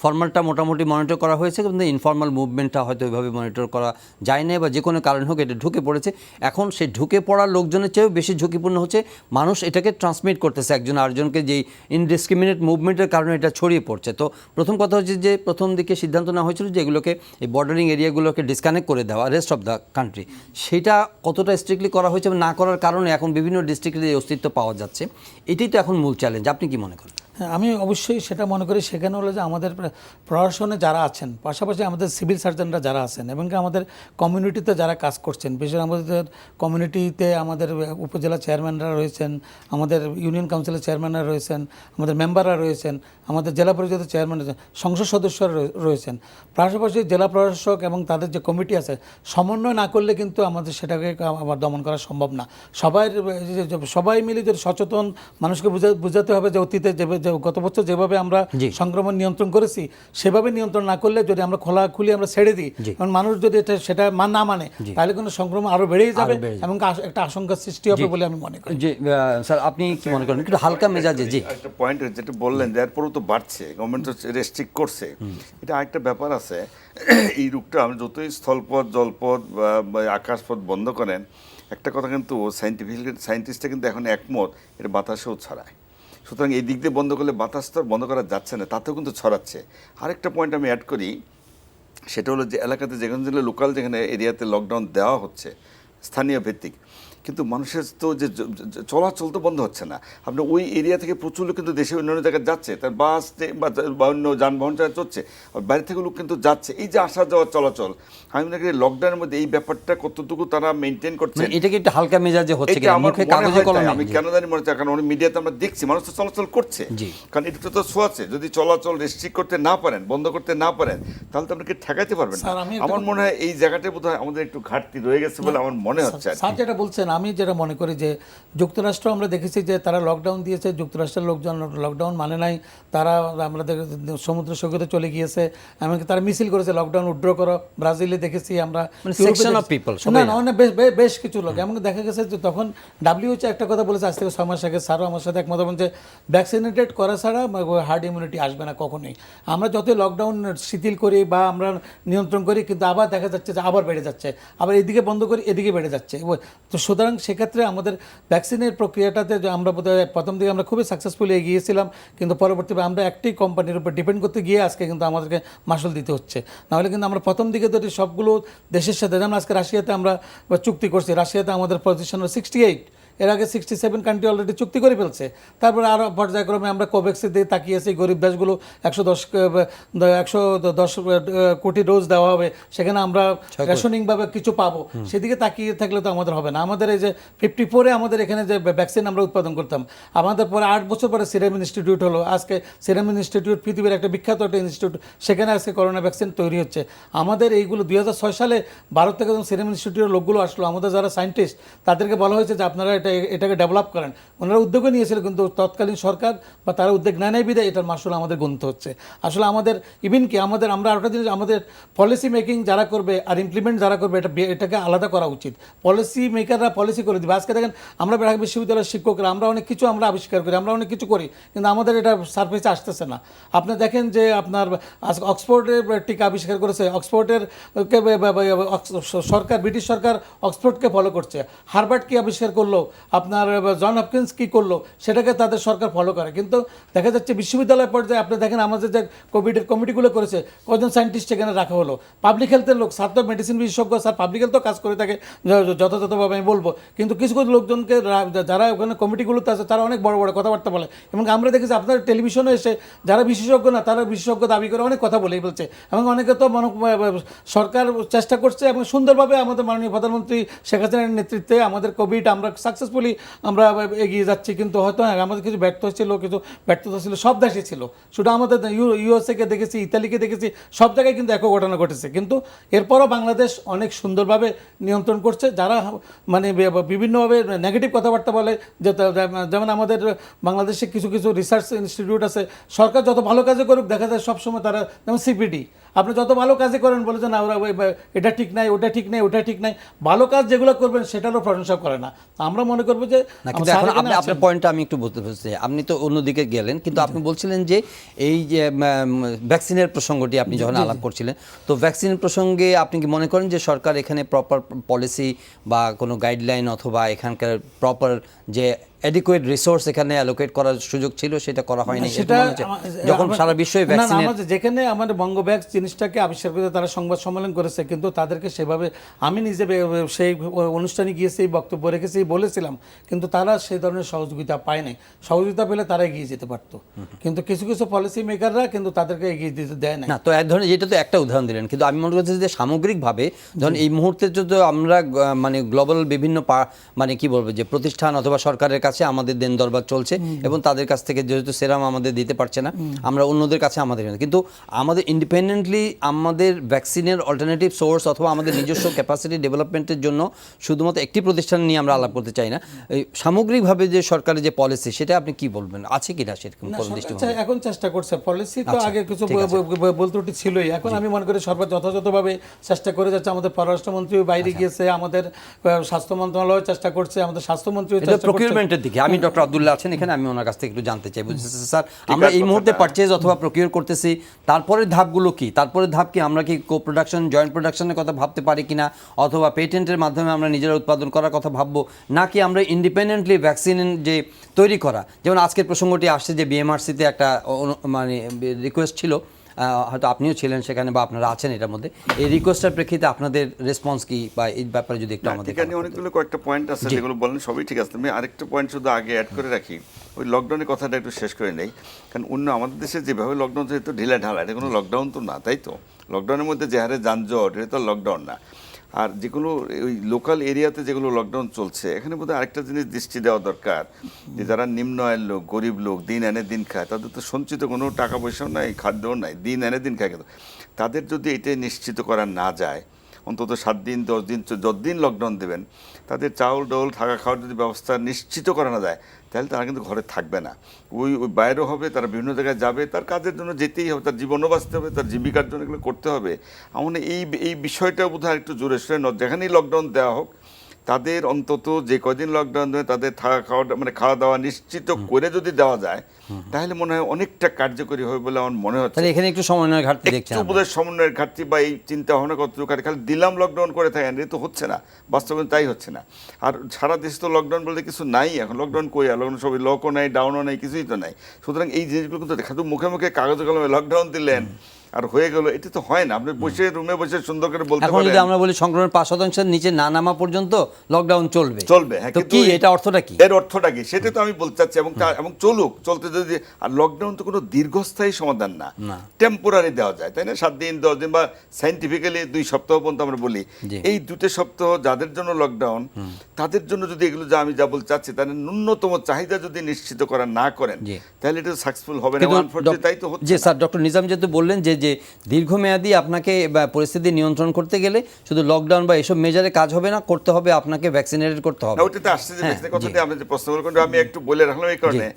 ফর্মালটা মোটামুটি মনিটর করা হয়েছে, কিন্তু ইনফর্মাল মুভমেন্টটা হয়তো ওইভাবে মনিটর করা যায় না, বা যে কোনো কারণ হোক এটা ঢুকে পড়েছে। এখন সেই ঢুকে পড়া লোকজনের চেয়েও বেশি ঝুঁকিপূর্ণ হচ্ছে মানুষ এটাকে ট্রান্সমিট করতেছে একজন আরেকজনকে, যেই ইনডিসক্রিমিনেট মুভমেন্টের কারণে এটা ছড়িয়ে পড়ছে। তো প্রথম কথা হচ্ছে যে প্রথম দিকে সিদ্ধান্ত নেওয়া হয়েছিল যে এগুলোকে, এই বর্ডারিং এরিয়াগুলোকে ডিসকানেক্ট করে দেওয়া রেস্ট অফ দ্য কান্ট্রি। সেটা কতটা স্ট্রিক্টলি করা হয়েছে, না করার কারণে এখন বিভিন্ন ডিস্ট্রিক্টের এই অস্তিত্ব পাওয়া যাচ্ছে। এটাই তো এখন মূল চ্যালেঞ্জ। আপনি কি মনে করেন? হ্যাঁ, আমি অবশ্যই সেটা মনে করি। সেখানে হলো যে আমাদের প্রশাসনে যারা আছেন, পাশাপাশি আমাদের সিভিল সার্জনরা যারা আছেন, এবং আমাদের কমিউনিটিতে যারা কাজ করছেন, বিশেষ আমাদের কমিউনিটিতে আমাদের উপজেলা চেয়ারম্যানরা রয়েছেন, আমাদের ইউনিয়ন কাউন্সিলের চেয়ারম্যানরা রয়েছেন, আমাদের মেম্বাররা রয়েছেন, আমাদের জেলা পরিষদের চেয়ারম্যান রয়েছেন, সংসদ সদস্যরা রয়েছেন, পাশাপাশি জেলা প্রশাসক এবং তাদের যে কমিটি আছে, সমন্বয় না করলে কিন্তু আমাদের সেটাকে আবার দমন করা সম্ভব না। সবাই মিলে যদি সচেতন মানুষকে বুঝাতে হবে যে অতীতে গত বছর যেভাবে আমরা সংক্রমণ নিয়ন্ত্রণ করেছি, সেভাবে নিয়ন্ত্রণ না করলে, যদি আমরা খোলাখুলি আমরা ছেড়ে দিই, কারণ মানুষ যদি সেটা না মানে, তাহলে কিন্তু সংক্রমণ আরো বেড়েই যাবে এবং একটা আশঙ্কার সৃষ্টি হবে বলে আমি মনে করি। জি স্যার, আপনি কি মনে করেন? একটু হালকা মেজাজে। জি, একটা পয়েন্ট যেটা বললেন, এরপরও তো বাড়ছে, গভর্নমেন্ট তো রেস্ট্রিক্ট করছে। এটা আরেকটা ব্যাপার আছে, এই রোগটা আমরা যতই স্থলপথ, জলপথ বা আকাশপথ বন্ধ করেন, একটা কথা কিন্তু সায়েন্টিস্টরা কিন্তু এখন একমত, এটা বাতাসেও ছড়ায়। সুতরাং এই দিক দিয়ে বন্ধ করলে বাতাস তো বন্ধ করা যাচ্ছে না, তাতেও কিন্তু ছড়াচ্ছে। আরেকটা পয়েন্ট আমি অ্যাড করি, সেটা হলো যে এলাকাতে যেখানে লোকাল, যেখানে এরিয়াতে লকডাউন দেওয়া হচ্ছে স্থানীয় ভিত্তিক, কিন্তু মানুষের তো যে চলাচল তো বন্ধ হচ্ছে না। আপনি ওই এরিয়া থেকে প্রচুর লোক কিন্তু দেশে অন্যান্য জায়গায় যাচ্ছে, তার বাস বা অন্য যানবাহন চলছে, আর বাইরে থেকে লোক কিন্তু যাচ্ছে। এই যে আসা যাওয়া চলাচল, আমি মনে করি লকডাউনের মধ্যে এই ব্যাপারটা কতটুকু তারা মেনটেন করছে, এটা কি একটু হালকা মেজাজে হচ্ছে এটা কিনা, আমার মুখে মনে কাগজে হয় তাই। কলমে? আমি কেন জানি মনে হচ্ছে, কারণ অনেক মিডিয়াতে আমরা দেখছি মানুষ তো চলাচল করছে। জি। কারণ এটা তো ছোঁয়াচ্ছে, যদি চলাচল রেস্ট্রিক্ট করতে না পারেন, বন্ধ করতে না পারেন, তাহলে তো আপনাকে ঠেকাইতে পারবেন না। স্যার, আমি একটা আমার মনে হয় এই জায়গাটা বোধহয় আমাদের একটু ঘাটতি রয়ে গেছে বলে আমার মনে হচ্ছে আর কি। স্যার যেটা বলছেন, আমি যেটা মনে করি যে যুক্তরাষ্ট্র আমরা দেখেছি যে তারা লকডাউন দিয়েছে, যুক্তরাষ্ট্রের লোকজন লকডাউন মানে নাই, তারা আমাদের সমুদ্র সৈকতে চলে গিয়েছে, এমনকি তারা মিছিল করেছে লকডাউন উইথড্র করো। ব্রাজিলে দেখেছি আমরা, section of people, না না অনেক বেশ কিছু লোক, এমনকি দেখা গেছে যে তখন WHO একটা কথা বলেছে আজ থেকে 6 মাস আগে, স্যারও আমার সাথে একমত হবেন যে ভ্যাকসিনেটেড করা ছাড়া হার্ড ইমিউনিটি আসবে না কখনোই। আমরা যতই লকডাউন শিথিল করি বা আমরা নিয়ন্ত্রণ করি, কিন্তু আবার দেখা যাচ্ছে যে আবার বেড়ে যাচ্ছে, আবার এদিকে বন্ধ করি এদিকে বেড়ে যাচ্ছে। তো সুতরাং সেক্ষেত্রে আমাদের ভ্যাকসিনের প্রক্রিয়াটাতে যে আমরা বোধহয় প্রথম দিকে আমরা খুবই সাকসেসফুলি এগিয়েছিলাম, কিন্তু পরবর্তীতে আমরা একটি কোম্পানির উপর ডিপেন্ড করতে গিয়ে আজকে কিন্তু আমাদেরকে মাসুল দিতে হচ্ছে। নাহলে কিন্তু আমরা প্রথম দিকে যদি সবগুলো দেশের সাথে, যেমন আজকে রাশিয়াতে আমরা চুক্তি করছি, রাশিয়াতে আমাদের পজিশন 68, এর আগে 67 কান্ট্রি অলরেডি চুক্তি করে ফেলছে। তারপরে আরও পর্যায়ক্রমে আমরা কোভ্যাক্সিন দিয়ে তাকিয়েছি, গরিব দেশগুলো 110 কোটি ডোজ দেওয়া হবে, সেখানে আমরা রেশনিংভাবে কিছু পাবো, সেদিকে তাকিয়ে থাকলে তো আমাদের হবে না। আমাদের এই যে 54-এ আমাদের এখানে যে ভ্যাকসিন আমরা উৎপাদন করতাম, আমাদের পরে 8 বছর পরে সিরাম ইনস্টিটিউট হলো, আজকে সিরাম ইনস্টিটিউট পৃথিবীর একটা বিখ্যাত একটা ইনস্টিটিউট, সেখানে আজকে করোনা ভ্যাকসিন তৈরি হচ্ছে। আমাদের এইগুলো 2006 সালে ভারত থেকে যখন সিরাম ইনস্টিটিউটের লোকগুলো আসলো, আমাদের যারা সায়েন্টিস্ট, তাদেরকে বলা হয়েছে যে আপনারা এটাকে ডেভেলপ করেন। ওনারা উদ্যোগও নিয়েছিল, কিন্তু তৎকালীন সরকার বা তারা উদ্যোগ নেয় নাই বিধায় এটার মাসুল আমাদের গুনতে হচ্ছে। আসলে আমাদের ইভিন কি আমরা আরেকটা জিনিস, আমাদের পলিসি মেকিং যারা করবে আর ইমপ্লিমেন্ট যারা করবে, এটাকে আলাদা করা উচিত। পলিসি মেকাররা পলিসি করে দিবে। আজকে দেখেন আমরা ঢাকা বিশ্ববিদ্যালয়ের শিক্ষকরা আমরা অনেক কিছু আমরা আবিষ্কার করি, আমরা অনেক কিছু করি, কিন্তু আমাদের এটা সারফেসে আসতেছে না। আপনি দেখেন যে আপনার অক্সফোর্ডের টিকা আবিষ্কার করেছে, অক্সফোর্ডের সরকার, ব্রিটিশ সরকার অক্সফোর্ডকে ফলো করছে। হার্ভার্ড কি আবিষ্কার করলো, আপনার জন হপকিন্স কী করলো, সেটাকে তাদের সরকার ফলো করে। কিন্তু দেখা যাচ্ছে বিশ্ববিদ্যালয় পর্যায়ে আপনি দেখেন আমাদের যে কোভিডের কমিটিগুলো করেছে, কজন সায়েন্টিস্ট সেখানে রাখা হলো, পাবলিক হেলথের লোক, স্যার তো মেডিসিন বিশেষজ্ঞ, স্যার পাবলিক হেলথও কাজ করে থাকে যথাযথভাবে আমি বলবো, কিন্তু কিছু কিছু লোকজনকে যারা ওখানে কমিটিগুলোতে আছে তারা অনেক বড় বড় কথাবার্তা বলে, এবং আমরা দেখেছি আপনার টেলিভিশনে এসে যারা বিশেষজ্ঞ না তারা বিশেষজ্ঞ দাবি করে অনেক কথা বলেই বলছে, এবং অনেকে তো সরকার চেষ্টা করছে এবং সুন্দরভাবে আমাদের মাননীয় প্রধানমন্ত্রী শেখ হাসিনার নেতৃত্বে আমাদের কোভিড আমরা সাকসেসফুলি আমরা এগিয়ে যাচ্ছি। কিন্তু হয়তো আমাদের কিছু ব্যর্থ ছিল, কিছু ব্যর্থতা ছিল, সব দেশে ছিল, শুধু আমাদের ইউএসএকে দেখেছি, ইতালিকে দেখেছি, সব জায়গায় কিন্তু একই ঘটনা ঘটেছে। কিন্তু এরপরও বাংলাদেশ অনেক সুন্দরভাবে নিয়ন্ত্রণ করছে। যারা মানে বিভিন্নভাবে নেগেটিভ কথাবার্তা বলে, যেমন আমাদের বাংলাদেশে কিছু কিছু রিসার্চ ইনস্টিটিউট আছে, সরকার যত ভালো কাজে করুক দেখা যায় সবসময় তারা, যেমন সিপিডি, আপনি যত ভালো কাজে করেন বলে যে না ওরা এটা ঠিক নাই, ওটা ঠিক নাই, ওটা ঠিক নাই, ভালো কাজ যেগুলো করবেন সেটারও প্রশংসা করে না। আমরা মনে করবো যে আপনার পয়েন্টটা আমি একটু বলতে চাই, আপনি তো অন্যদিকে গেলেন, কিন্তু আপনি বলছিলেন যে এই যে ভ্যাকসিনের প্রসঙ্গটি আপনি যখন আলাপ করছিলেন, তো ভ্যাকসিনের প্রসঙ্গে আপনি কি মনে করেন যে সরকার এখানে প্রপার পলিসি বা কোনো গাইডলাইন অথবা এখানকার প্রপার যে অ্যাডিকুয়েট রিসোর্স এখানে অ্যালোকেট করার সুযোগ ছিল সেটা করা হয়নি? সেটা যখন সারা বিশ্বই ভ্যাকসিনের, যেখানে আমাদের বঙ্গভ্যাক্স জিনিসটাকে আবিষ্কার করে তারা সংবাদ সম্মেলন করেছে, কিন্তু তাদেরকে সেভাবে আমি নিজে সেই অনুষ্ঠানে গিয়েছি, বক্তব্য রেখেছি, বলেছিলাম, কিন্তু তারা সেই ধরনের সহযোগিতা পায় নাই। সহযোগিতা পেলে তারা এগিয়ে যেতে পারতো, কিন্তু কিছু কিছু পলিসি মেকাররা কিন্তু তাদেরকে এগিয়ে যেতে দেয় না। তো এক ধরনের, যেটা তো একটা উদাহরণ দিলেন, কিন্তু আমি মনে করছি যে সামগ্রিকভাবে ধরুন এই মুহূর্তে যদি আমরা মানে গ্লোবাল বিভিন্ন মানে কি বলবো যে প্রতিষ্ঠান অথবা সরকারের কাছে আমাদের দেন দরবার চলছে, এবং তাদের কাছ থেকে যেহেতু সেরাম আমাদের দিতে পারছে না, আমরা অন্যদের কাছে আমাদের, কিন্তু আমাদের ইন্ডিপেন্ডেন্টলি আমাদের ভ্যাকসিনের অল্টারনেটিভ সোর্স অথবা আমাদের নিজস্ব ক্যাপাসিটি ডেভেলপমেন্টের জন্য শুধুমাত্র একটি প্রতিষ্ঠান নিয়ে আমরা আলাপ করতে চাই না। এই সামগ্রিকভাবে যে সরকারের যে পলিসি, সেটা আপনি কি বলবেন, আছে কিনা সেরকম দৃষ্টিভঙ্গি? এখন চেষ্টা করছে, পলিসি তো আগে কিছু ভুল ত্রুটি ছিলই, এখন আমি মনে করি সরকার যথাযথভাবে চেষ্টা করে যাচ্ছে। আমাদের পররাষ্ট্রমন্ত্রী বাইরে গিয়েছে, আমাদের স্বাস্থ্য মন্ত্রণালয় চেষ্টা করছে, আমাদের স্বাস্থ্যমন্ত্রী প্রকিউরমেন্টের দিকে আমি ডক্টর আব্দুল্লাহ আছেন এখানে, আমি ওনার কাছ থেকে একটু জানতে চাই। স্যার, আমরা এই মুহূর্তে পারচেজ অথবা প্রকিউর করতেছি, তারপরের ধাপগুলো কি? তারপরের ধাপ কি? আমরা কি কো প্রোডাকশন, জয়েন্ট প্রোডাকশনের কথা ভাবতে পারি কিনা, অথবা পেটেন্টের মাধ্যমে আমরা নিজেরা উৎপাদন করার কথা ভাববো, নাকি আমরা ইন্ডিপেন্ডেন্টলি ভ্যাকসিন যে তৈরি করা, যেমন আজকের প্রসঙ্গটি আসছে যে বিএমআরসিতে একটা মানে রিকোয়েস্ট ছিল হয়তো আপনিও ছিলেন সেখানে বা আপনারা আছেন এটার মধ্যে, এই রিকোয়েস্টের প্রেক্ষিতে আপনাদের রেসপন্স কি বা এই ব্যাপারে যদি একটু আমাদের ঠিক আছে, অনেকগুলো কয়েকটা পয়েন্ট আছে যেগুলো বলেন সবই ঠিক আছে। আমি আরেকটা পয়েন্ট শুধু আগে অ্যাড করে রাখি, ওই লকডাউনের কথাটা একটু শেষ করে নেই। কারণ অন্য আমাদের দেশে যেভাবে লকডাউন তো ঢিলা ঢালা, এটা কোনো লকডাউন তো না, তাই তো? লকডাউনের মধ্যে যে হারে যানজট, এটা তো লকডাউন না। আর যেগুলো ওই লোকাল এরিয়াতে যেগুলো লকডাউন চলছে, এখানে বোধহয় আরেকটা জিনিস দৃষ্টি দেওয়া দরকার, যে যারা নিম্ন আয়ের লোক, গরিব লোক, দিন এনে দিন খায়, তাদের তো সঞ্চিত কোনো টাকা পয়সাও নাই, খাদ্যও নাই, দিন এনে দিন খায়। কিন্তু তাদের যদি এটাই নিশ্চিত করা না যায়, অন্তত 7 দিন 10 দিন যতদিন লকডাউন দেবেন, তাদের চাউল ডাউল থাকা খাওয়ার যদি ব্যবস্থা নিশ্চিত করা না যায়, তাহলে তারা কিন্তু ঘরে থাকবে না। ওই বাইরেও হবে, তারা বিভিন্ন জায়গায় যাবে, তার কাজের জন্য যেতেই হবে, তার জীবনও বাঁচতে হবে, তার জীবিকার জন্য এগুলো করতে হবে। আমার এই বিষয়টা বোধহয় একটু জোরে সোরে যেখানেই লকডাউন দেওয়া হোক, তাদের অন্তত যে কদিন লকডাউন দেবে তাদের থাকা খাওয়া মানে খাওয়া দাওয়া নিশ্চিত করে যদি দেওয়া যায়, তাহলে মনে হয় অনেকটা কার্যকরী হবে বলে আমার মনে হচ্ছে। তাহলে এখানে একটু সমন্বয়ের ঘাটতি দেখছেন একটু বোধহয় সমন্বয়ের ঘাটতি বা এই চিন্তা ভাবনা কতটুকু, খালি দিলাম লকডাউন করে থাকেন, এটা তো হচ্ছে না, বাস্তবে তাই হচ্ছে না। আর সারা দেশে তো লকডাউন বলতে কিছু নাই এখন, লকডাউন কই, আর লকডাউন সবই লকও নাই, ডাউনও নাই, কিছুই তো নাই। সুতরাং এই জিনিসগুলো কিন্তু দেখা, মুখে মুখে কাগজে কলমে লকডাউন দিলেন আর হয়ে গেল, এটা তো হয় না। আপনি বসে রুমে বসে সুন্দর করে বলতে এখন যদি পারেন আমরা বলি সংক্রমণের 5% নিচে না নামা পর্যন্ত লকডাউন চলবে, হ্যাঁ, তো কিন্তু কি এটা অর্থটা কি? এর অর্থটা কি সেটা তো আমি বলতে চাচ্ছি। এবং চলতে যদি, আর লকডাউন তো কোনো দীর্ঘস্থায়ী সমাধান না, টেম্পোরারি দেওয়া যায়, তাই না? 7 দিন 10 দিন বা সাইন্টিফিক্যালি 2 সপ্তাহ পর্যন্ত আমরা বলি। এই 2 সপ্তাহ যাদের জন্য লকডাউন, তাদের জন্য যদি এগুলো যা আমি যা বলতে চাচ্ছি, তাহলে ন্যূনতম চাহিদা যদি নিশ্চিত করা না করেন, তাহলে এটা সাকসেসফুল হবে না। আনফরচুনেটলি তাই তো হচ্ছে। জি স্যার, ডক্টর নিজাম যেহেতু বললেন যে দীর্ঘমেয়াদী আপনাকে পরিস্থিতি নিয়ন্ত্রণ করতে গেলে শুধু লকডাউন বা এসব মেজারে কাজ হবে না, করতে হবে আপনাকে ভ্যাকসিনেটেড করতে হবে। ওটাতে আসছে যে ভ্যাকসিনের কথাটি আপনি যে প্রশ্ন করলেন, আমি একটু বলে রাখলাম এই কারণে,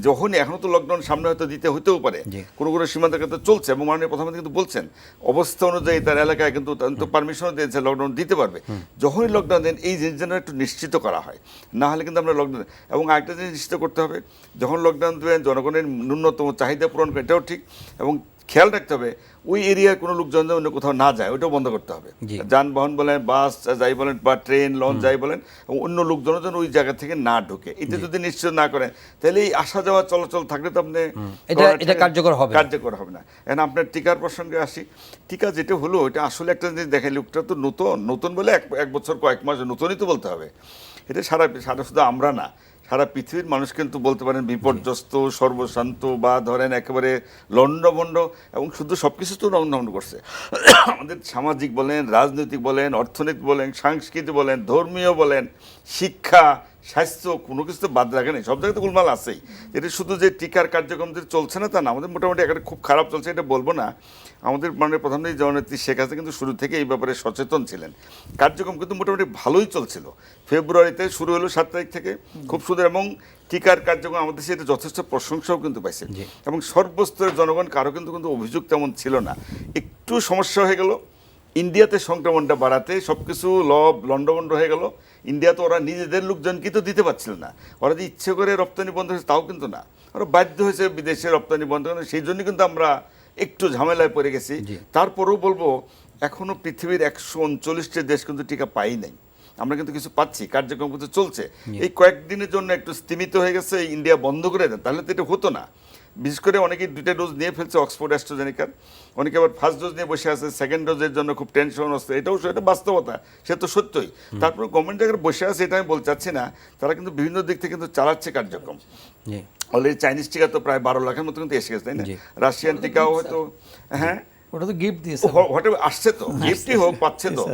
যখনই এখনো তো লকডাউন সামনে হয়তো দিতে হতেও পারে, কোনো কোনো সীমান্তের ক্ষেত্রে চলছে, এবং মাননীয় প্রধানমন্ত্রী কিন্তু বলছেন অবস্থা অনুযায়ী তার এলাকায় কিন্তু পারমিশনও দিয়েছে লকডাউন দিতে পারবে। যখনই লকডাউন দেন এই জিনিস যেন একটু নিশ্চিত করা হয়, না হলে কিন্তু আমরা লকডাউন। এবং আরেকটা জিনিস নিশ্চিত করতে হবে, যখন লকডাউন দেবেন জনগণের ন্যূনতম চাহিদা পূরণ করে, এটাও ঠিক। এবং খেয়াল রাখতে হবে ওই এরিয়ার কোনো লোকজন যেন অন্য কোথাও না যায়, ওইটাও বন্ধ করতে হবে। যানবাহন বলেন, বাস যাই বলেন, বা ট্রেন লঞ্চ যাই বলেন, এবং অন্য লোকজন যেন ওই জায়গা থেকে না ঢোকে, এটা যদি নিশ্চিত না করেন, তাহলে এই আসা যাওয়া চলাচল থাকলে তো আপনি এটা কার্যকর হবে না। এখন আপনার টিকার প্রসঙ্গে আসি। টিকা যেটা হলো, এটা আসলে একটা জিনিস দেখাই, লোকটা তো নতুন বলে 1 বছর কয়েক মাস নতুনই তো বলতে হবে। এটা সারা শুধু আমরা না, সারা পৃথিবীর মানুষ কিন্তু বলতে পারেন বিপর্যস্ত, সর্বশান্ত, বা ধরেন একেবারে লণ্ডভণ্ড, এবং শুধু সব কিছু তো লণ্ডভণ্ড করছে। আমাদের সামাজিক বলেন, রাজনৈতিক বলেন, অর্থনৈতিক বলেন, সাংস্কৃতিক বলেন, ধর্মীয় বলেন, শিক্ষা, স্বাস্থ্য, কোনো কিছু তো বাদ রাখে নেই, সব জায়গায় তো গোলমাল আছেই। এটা শুধু যে টিকার কার্যক্রম যে চলছে না তা না, আমাদের মোটামুটি একটা খুব খারাপ চলছে এটা বলবো না। আমাদের মাননীয় প্রধানমন্ত্রী জননেত্রী শেখ হাসিনা কিন্তু শুরু থেকে এই ব্যাপারে সচেতন ছিলেন, কার্যক্রম কিন্তু মোটামুটি ভালোই চলছিল। ফেব্রুয়ারিতে শুরু হলো 7 তারিখ থেকে, খুব সুন্দর, এবং টিকার কার্যক্রম আমাদের দেশে এটা যথেষ্ট প্রশংসাও কিন্তু পাইছে, এবং সর্বস্তরের জনগণ কারো কিন্তু অভিযোগ তেমন ছিল না। একটু সমস্যা হয়ে গেল ইন্ডিয়াতে সংক্রমণটা বাড়াতে, সব কিছু লণ্ডভণ্ড হয়ে গেল। ইন্ডিয়াতে ওরা নিজেদের লোকজনকে তো দিতে পারছিল না, ওরা যে ইচ্ছে করে রপ্তানি বন্ধ হয়েছে তাও কিন্তু না, ওরা বাধ্য হয়েছে বিদেশে রপ্তানি বন্ধ করে, সেই জন্য কিন্তু আমরা একটু ঝামেলায় পড়ে গেছি। তারপরেও বলবো এখনো পৃথিবীর 139টি দেশ কিন্তু টিকা পাই নাই, আমরা কিন্তু কিছু পাচ্ছি, কার্যক্রম কিন্তু চলছে। এই কয়েকদিনের জন্য একটু স্তীমিত হয়ে গেছে, ইন্ডিয়া বন্ধ করে দেয়, তাহলে তো এটা হতো না। বিশেষ করে অনেকেই 2টা ডোজ নিয়ে ফেলছে অক্সফোর্ড অ্যাস্ট্রাজেনেকার, অনেকে আবার ফার্স্ট ডোজ নিয়ে বসে আছে, সেকেন্ড ডোজের জন্য খুব টেনশন হচ্ছে, এটাও সেটা বাস্তবতা, সে তো সত্যই। তারপর গভর্নমেন্ট জায়গায় বসে আছে এটা আমি বলতে চাচ্ছি না, তারা কিন্তু বিভিন্ন দিক থেকে কিন্তু চালাচ্ছে কার্যক্রম। অলরেডি চাইনিজ টিকা তো প্রায় 12 লাখের মতো কিন্তু এসে গেছে, তাই না? রাশিয়ান টিকাও হয়তো, হ্যাঁ ওটা তো গিফট দিয়েছে, আসছে তো, গিফটই হোক, পাচ্ছে তো।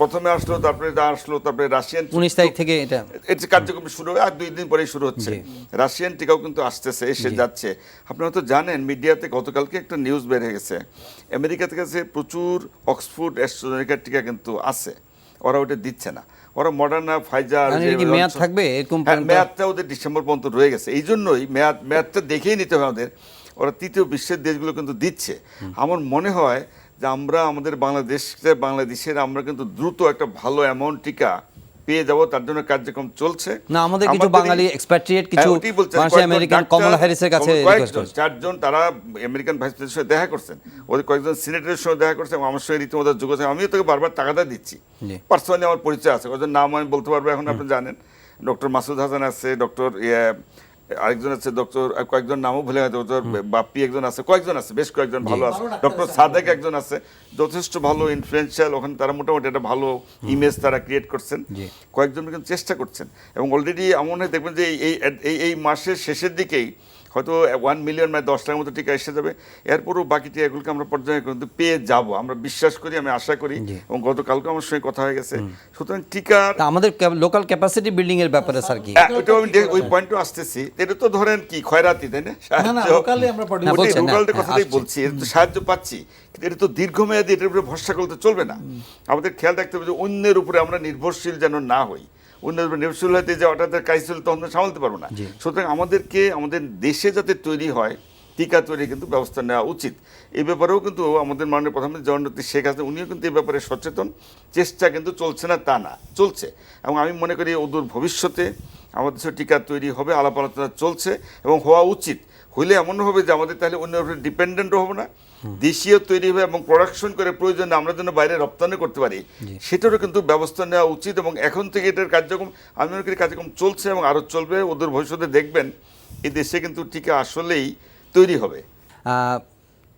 প্রথমে আসলো, তারপরে রাশিয়ান 19 তারিখ থেকে এটা কার্যক্রম শুরু হবে, আর 2 দিন পরেই শুরু হচ্ছে। রাশিয়ান টিকাও কিন্তু আসতেছে, এসে যাচ্ছে। আপনারা তো জানেন মিডিয়াতে গতকালকে একটা নিউজ বের হয়ে গেছে, আমেরিকা থেকে প্রচুর অক্সফোর্ড অ্যাস্ট্রাজেনেকার টিকা কিন্তু আছে, ওরা ওটা দিচ্ছে না। ওরা মডার্না, ফাইজার, মেয়াদ থাকবে এরকম, মেয়াদটা ওদের ডিসেম্বর পর্যন্ত রয়ে গেছে, এই জন্যই মেয়াদটা দেখেই নিতে হবে আমাদের। ওরা তৃতীয় বিশ্বের দেশগুলো কিন্তু দিচ্ছে। আমার মনে হয় যে আমরা আমাদের বাংলাদেশের আমরা কিন্তু দ্রুত একটা ভালো অ্যামাউন্ট টিকা পেয়ে যাব, তার জন্য কার্যক্রম চলছে না। আমাদের কিছু বাঙালি এক্সপ্যাট্রিয়েট কিছু আমেরিকান কমলা হ্যারিসের কাছে রিকোয়েস্ট করছে, 4 জন তারা আমেরিকান ভাইস প্রেসিডেন্টের সাথে দেখা করছেন, ওদের কয়েকজন সিনেটরের সঙ্গে দেখা করছেন, এবং আমার সঙ্গে রীতিমতো যোগাযোগ, আমিও তোকে বারবার টাকাটা দিচ্ছি, পার্সোনালি আমার পরিচয় আছে, ওদের নাম আমি বলতে পারবো এখন, আপনি জানেন ডক্টর মাসুদ হাসান আছে, ডক্টর আরেকজন আছে ডক্টর, কয়েকজন নামও ভুলে গেছে, ডক্টর বাপ্পি একজন আছে, কয়েকজন আছে, বেশ কয়েকজন ভালো আছে, ডক্টর সাদেক একজন আছে, যথেষ্ট ভালো ইনফ্লুয়েন্সিয়াল, ওখানে তারা মোটামুটি একটা ভালো ইমেজ তারা ক্রিয়েট করছেন, কয়েকজন কিন্তু চেষ্টা করছেন। এবং অলরেডি এমন হয় দেখবেন যে এই মাসের শেষের দিকেই হয়তো 1 মিলিয়ন মানে 10 লাখের মতো টিকা এসে যাবে, এরপরও বাকি টিকাগুলোকে আমরা পর্যায়ে কিন্তু পেয়ে যাব, আমরা বিশ্বাস করি, আমি আশা করি, এবং গতকালকে আমার সঙ্গে কথা হয়ে গেছে। সুতরাং টিকার তা আমাদের লোকাল ক্যাপাসিটি বিল্ডিং এর ব্যাপারে স্যার কি? ওইটাও আমি ওই পয়েন্টও আসতেছি। এটা তো ধরেন কি খয়রাতি, তাই না? লোকালি আমরা লোকালদের কথাটাই বলছি, এটা তো সাহায্য পাচ্ছি, কিন্তু এটা তো দীর্ঘমেয়াদী, এটার উপরে ভরসা করলে তো চলবে না। আমাদের খেয়াল রাখতে হবে যে অন্যের উপরে আমরা নির্ভরশীল যেন না হই। অন্যের উপরে নির্ভরশীল হতে যে হঠাৎ কাজ চলে তখন সামলাতে পারবো না। সুতরাং আমাদেরকে আমাদের দেশে যাতে তৈরি হয় টিকা তৈরি কিন্তু ব্যবস্থা নেওয়া উচিত। এই ব্যাপারেও কিন্তু আমাদের মাননীয় প্রধানমন্ত্রী জননেত্রী শেখ হাসিনা উনিও কিন্তু এই ব্যাপারে সচেতন, চেষ্টা কিন্তু চলছে না তা না, চলছে। এবং আমি মনে করি অদূর ভবিষ্যতে আমাদের দেশে টিকা তৈরি হবে, আলাপ আলোচনা চলছে এবং হওয়া উচিত। হইলে এমন হবে যে আমাদের তাহলে অন্যের উপরে ডিপেন্ডেন্টও হবো না, দেশীয় তৈরি হবে এবং প্রোডাকশন করে প্রয়োজনে আমরা যেন বাইরে রপ্তানি করতে পারি, সেটারও কিন্তু ব্যবস্থা নেওয়া উচিত। এবং এখন থেকে এটার কার্যক্রম, আমি মনে করি কার্যক্রম চলছে এবং আরও চলবে। অদূর ভবিষ্যতে দেখবেন এই দেশে কিন্তু টিকা আসলেই তৈরি হবে।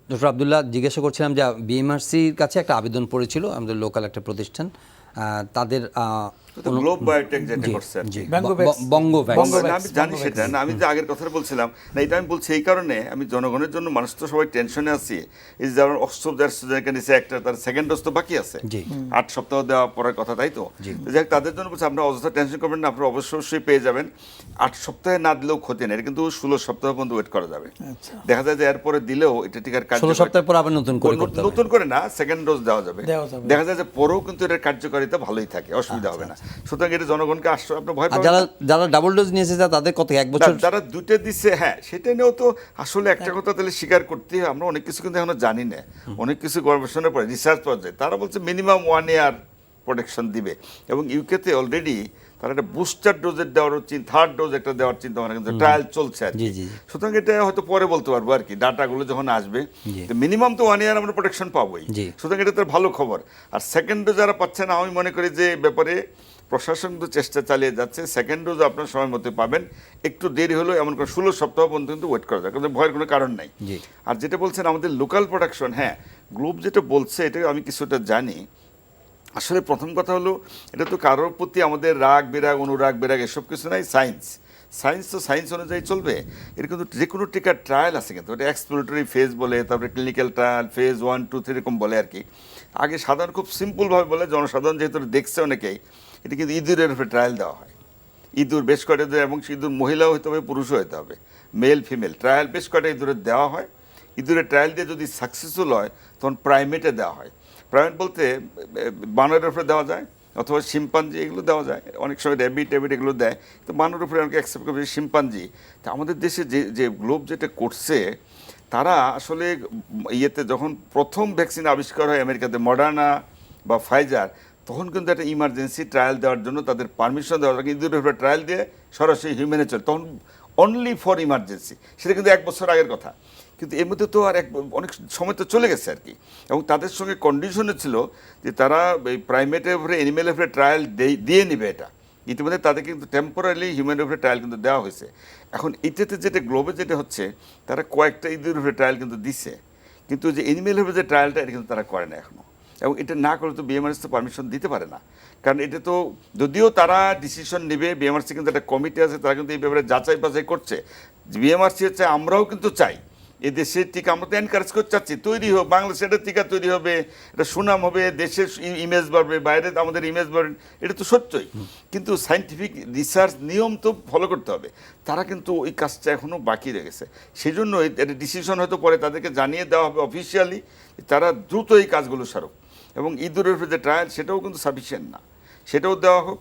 ডক্টর আব্দুল্লাহ, জিজ্ঞাসা করছিলাম যে বিএমআরসির কাছে একটা আবেদন পড়েছিল, আমাদের লোকাল একটা প্রতিষ্ঠান, তাদের গ্লোব বায়োটেক যেটা করছে আমি জানি সেটা না, আমি যে আগের কথা বলছিলাম না, এটা আমি বলছি এই কারণে, আমি জনগণের জন্য, মানুষ তো সবাই টেনশনে আছি, এই যে যেমন অস্ট্রোজারকে নিচে একটা, তার সেকেন্ড ডোজ তো বাকি আছে, 8 সপ্তাহ দেওয়া পরের কথা, তাই তো? যাক, তাদের জন্য বলছি আপনারা অযথা টেনশন করবেন না, আপনারা অবশ্যই পেয়ে যাবেন। 8 সপ্তাহে না দিলেও ক্ষতি নেই, এটা কিন্তু 16 সপ্তাহ পর্যন্ত ওয়েট করা যাবে। দেখা যায় যে এরপরে দিলেও এটা টিকার কাজ 16 সপ্তাহ পর আবার নতুন করে না, সেকেন্ড ডোজ দেওয়া যাবে। দেখা যায় যে পরেও কিন্তু এটার কার্যকারিতা ভালোই থাকে, অসুবিধা হবে না। সুতরাং এটা জনগণকে আশ্রয়, আপনার ভয় পাবেন না। যারা ডাবল ডোজ নিয়েছে তাদের কত, 1 বছর? যারা 2টা দিচ্ছে, হ্যাঁ, সেটা নিয়েও তো আসলে একটা কথা তাহলে স্বীকার করতে হয়, আমরা অনেক কিছু কিন্তু এখনো জানি না, অনেক কিছু গবেষণার পরে রিসার্চ পর্যায়ে তারা বলছে মিনিমাম 1 ইয়ার প্রোটেকশন দিবে। এবং ইউকেতে অলরেডি তারা একটা বুস্টার ডোজের দেওয়ার, 3rd ডোজ একটা দেওয়ার চিন্তা ভাবনা কিন্তু ট্রায়াল চলছে আর কি। সুতরাং এটা হয়তো পরে বলতে পারবো আর কি, ডাটাগুলো যখন আসবে। মিনিমাম তো 1 ইয়ার আমরা প্রোটেকশন পাবোই, সুতরাং এটা তার ভালো খবর। আর সেকেন্ড ডোজ যারা পাচ্ছে না, আমি মনে করি যে ব্যাপারে প্রশাসন তো চেষ্টা চালিয়ে যাচ্ছে, সেকেন্ড ডোজ আপনার সময় মতো পাবেন, একটু দেরি হলেও এমন করে 16 সপ্তাহ পর্যন্ত ওয়েট করা যায়, কারণ ভয়ের কোনো কারণ নাই। আর যেটা বলছেন আমাদের লোকাল প্রোডাকশন, হ্যাঁ, গ্লোব যেটা বলছে এটা আমি কিছুটা জানি। আসলে প্রথম কথা হলো, এটা তো কারোর প্রতি আমাদের রাগ বিরাগ, অনুরাগ বিরাগ এসব কিছু নাই, সায়েন্স তো সায়েন্স অনুযায়ী চলবে। এর কিন্তু যে কোনো টিকার ট্রায়াল আছে, কিন্তু এটা এক্সপ্লোরেটরি ফেজ বলে, তারপরে ক্লিনিক্যাল ট্রায়াল ফেজ 1, 2, 3 এরকম বলে আর কি। আগে সাধারণ খুব সিম্পলভাবে বলে, জনসাধারণ যেহেতু দেখছে অনেকেই, এটা কিন্তু ইঁদুরের উপরে ট্রায়াল দেওয়া হয়। ইঁদুর বেশ কয়টা, এবং ইঁদুর মহিলাও হতে হবে, পুরুষও হতে হবে, মেল ফিমেল ট্রায়াল বেশ কয়টা ইঁদুরের দেওয়া হয়। ইঁদুরের ট্রায়াল দিয়ে যদি সাকসেসফুল হয় তখন প্রাইমেটে দেওয়া হয়। প্রাইমেট বলতে বানরের উপরে দেওয়া যায়, অথবা শিম্পাঞ্জি, এগুলো দেওয়া যায়, অনেক সময় র্যাবিট এগুলো দেয়, তো বানরের উপরে অনেকে অ্যাকসেপ্ট করবে শিম্পাঞ্জি। তা আমাদের দেশে যে গ্লোব যেটা করছে, তারা আসলে ইয়েতে যখন প্রথম ভ্যাকসিন আবিষ্কার হয় আমেরিকাতে, মডার্না বা ফাইজার, তখন কিন্তু একটা ইমার্জেন্সি ট্রায়াল দেওয়ার জন্য তাদের পারমিশন দেওয়া হয়, ইঁদুরের উপরে ট্রায়াল দিয়ে সরাসরি হিউম্যানে চলে, তখন অনলি ফর ইমার্জেন্সি। সেটা কিন্তু 1 বছর আগের কথা, কিন্তু এর মধ্যে তো আর অনেক সময় তো চলে গেছে আর কি। এবং তাদের সঙ্গে কন্ডিশনে ছিল যে তারা এই প্রাইমেটের উপরে, অ্যানিমেলের উপরে ট্রায়াল দিয়ে নেবে। এটা ইতিমধ্যে তাদের কিন্তু টেম্পোরারি হিউম্যানের উপরে ট্রায়াল কিন্তু দেওয়া হয়েছে। এখন এটাতে যেটা গ্লোবে যেটা হচ্ছে, তারা কয়েকটা ইঁদুরের উপরে ট্রায়াল কিন্তু দিছে, কিন্তু যে অ্যানিমেলের উপরে যে ট্রায়ালটা, এটা কিন্তু তারা করে না এখনও। এবং এটা না করলে তো বিএমআরসি তো পারমিশন দিতে পারে না, কারণ এটা তো যদিও তারা ডিসিশন নেবে, বিএমআরসি কিন্তু একটা কমিটি আছে, তারা কিন্তু এই ব্যাপারে যাচাই বাছাই করছে। বিএমআরসি হচ্ছে, আমরাও কিন্তু চাই এই দেশের টিকা, আমরা তো এনকারেজ করতে চাচ্ছি, তৈরি হোক, বাংলাদেশে একটা টিকা তৈরি হবে, এটা সুনাম হবে, দেশের ইমেজ বাড়বে, বাইরে আমাদের ইমেজ বাড়বে, এটা তো সত্যই। কিন্তু সায়েন্টিফিক রিসার্চ নিয়ম তো ফলো করতে হবে, তারা কিন্তু ওই কাজটা এখনও বাকি রেখেছে। সেই জন্য এটা ডিসিশন হয়তো পরে তাদেরকে জানিয়ে দেওয়া হবে অফিসিয়ালি, তারা দ্রুত এই কাজগুলো সারুক। এবং ইঁদুরের যে ট্রায়াল, সেটাও কিন্তু সাফিসিয়েন্ট না, সেটাও দেওয়া হোক।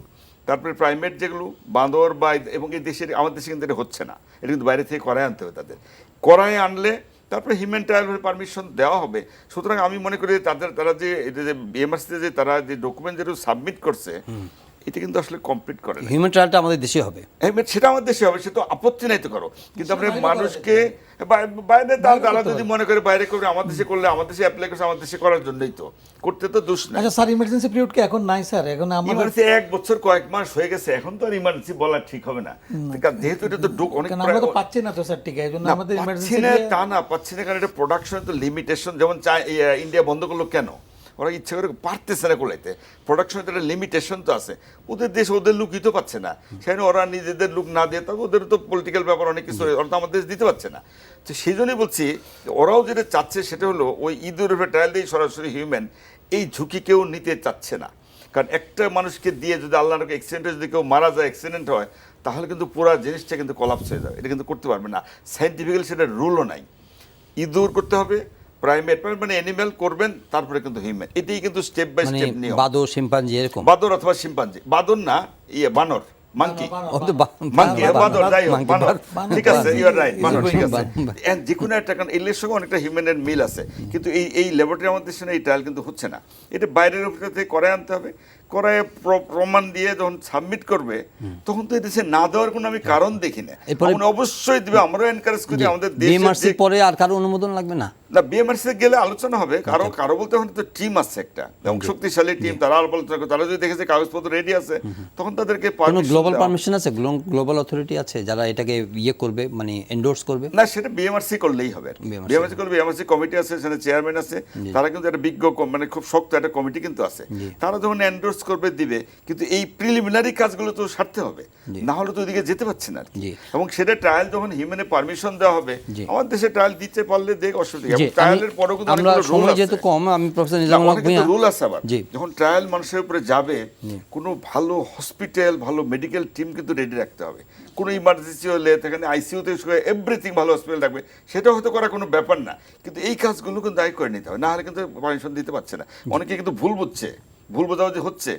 তারপরে প্রাইমেট যেগুলো বাঁদর বা, এবং এই দেশের, আমার দেশে কিন্তু এটা হচ্ছে না, এটা কিন্তু বাইরে থেকে করায় আনতে হবে, তাদের করায় আনলে তারপরে হিউম্যান ট্রায়ালের পারমিশন দেওয়া হবে। সুতরাং আমি মনে করি তারা যে বিএমআরসিতে যে তারা যে ডকুমেন্ট যেটা সাবমিট করছে, এটা কিন্তু আসলে কমপ্লিট করে না। হিউম্যান ট্রায়ালটা আমাদের দেশে হবে, সেটা আমার দেশে হবে, সে তো আপত্তি নাই তো করো, কিন্তু আপনি মানুষকে বাইরে তারা যদি মনে করে বাইরে করবে, আমার দেশে করলে আমার দেশে অ্যাপ্লাই করছে, আমার দেশে করার জন্যই তো, করতে তো দোষ নাই। আচ্ছা স্যার, ইমার্জেন্সি পিরিয়ড কি এখন নাই স্যার? এখন আমাদের ইমার্জেন্সি 1 বছর কয়েক মাস হয়ে গেছে, এখন তো আর ইমার্জেন্সি বলা ঠিক হবে না, যেহেতু এটা তো অনেক আমরা তো পাচ্ছি না তো স্যার টিকা, এই জন্য আমাদের পাচ্ছি ইমার্জেন্সি না, তা না পাচ্ছি না, কারণ এটা প্রোডাকশন তো লিমিটেশন, যেমন ইন্ডিয়া বন্ধ করলো কেন? ওরা ইচ্ছা করে পারতেছে না কোলাইতে, প্রোডাকশনের একটা লিমিটেশন তো আছে, ওদের দেশ ওদের লুকই তো পাচ্ছে না, সেখানে ওরা নিজেদের লুক না দিয়ে, তবে ওদের তো পলিটিক্যাল ব্যাপার অনেক কিছু, ওরা তো আমাদের দেশ দিতে পারছে না। তো সেই জন্যই বলছি, ওরাও যেটা চাচ্ছে সেটা হলো ওই ঈদের উপরে ট্রায়াল দিয়ে সরাসরি হিউম্যান, এই ঝুঁকি কেউ নিতে চাচ্ছে না। কারণ একটা মানুষকে দিয়ে যদি আল্লাহ অ্যাক্সিডেন্টে যদি কেউ মারা যায়, অ্যাক্সিডেন্ট হয়, তাহলে কিন্তু পুরো জিনিসটা কিন্তু কলাপস হয়ে যাবে, এটা কিন্তু করতে পারবে না, সাইন্টিফিক্যালি সেটা রুলও নাই। ইঁদুর করতে হবে, প্রাইমেট মানে অ্যানিম্যাল করবেন, তারপরে কিন্তু হিউম্যান, এটাই কিন্তু স্টেপ বাই মানে স্টেপ নিয়ম। বাদর, শিম্পাঞ্জি এরকম, বাদর অথবা শিম্পাঞ্জি, বাদর না, বানর, মাঙ্কি, মাঙ্কি, বাদর, যাই হোক, বানর, ঠিক আছে, ইউ আর রাইট, বানর, ঠিক আছে। যে কোনো একটা, কারণ এর সঙ্গে অনেকটা হিউম্যানের মিল আছে, কিন্তু এই ল্যাবরেটরি আমাদের দেশে এই ট্রায়াল কিন্তু হচ্ছে না, এটা বাইরের উপরে থেকে করায় আনতে হবে, করায় প্রমাণ দিয়ে যখন সাবমিট করবে, তখন তো এদেশে না দেওয়ার কোনো আমি কারণ দেখি না, অবশ্যই দিবে, আমরাও এনকারেজ করি, আমাদের বিএমআরসি পরে আর কারো অনুমোদন লাগবে না, না বিএমআরসি গেলে আলোচনা হবে, কারো বলতে এখন তো টিম আছে একটা, এবং শক্তিশালী টিম, তারা আলোচনা করে, তারা যদি দেখেছে কাগজপত্র রেডি আছে, তখন তাদেরকে কোনো গ্লোবাল পারমিশন আছে, গ্লোবাল অথরিটি আছে যারা এটাকে ইয়ে করবে, মানে এন্ডোর্স করবে? না, সেটা বিএমআরসি করলেই হবে, বিএমআরসি করলে, বিএমআরসি কমিটি আছে, সেখানে চেয়ারম্যান আছে, তারা কিন্তু একটা বিজ্ঞ মানে খুব শক্ত একটা কমিটি কিন্তু আছে, তারা যখন এন্ডোর্স করবে দিবে, কিন্তু এই প্রিলিমিনারি কাজগুলো তো সারতে হবে, না হলে তো ওইদিকে যেতে পারছে না, এবং সেটা ট্রায়াল যখন হিউম্যানে পারমিশন দেওয়া হবে, আমার দেশে ট্রায়াল দিতে পারলে দেখ অসুবিধা, ট্রায়ালের পরেও কিন্তু আমরা সময় যেহেতু কম, আমি প্রফেসর নিজামুল হক ভূঁইয়া, রুল আছে আবার, যখন ট্রায়াল মানুষের উপরে যাবে, কোনো ভালো হসপিটাল, ভালো মেডিকেল টিম কিন্তু রেডি রাখতে হবে, কোনো ইমার্জেন্সি হলে সেখানে আইসিইউতে এভরিথিং ভালো হসপিটাল রাখবে, সেটা হয়তো করা কোনো ব্যাপার না, কিন্তু এই কাজগুলো কিন্তু দায়ী করে নিতে হবে, না হলে কিন্তু পারমিশন দিতে পারছে না। অনেকে কিন্তু ভুল বুঝছে, ভুল বোঝাবুঝি হচ্ছে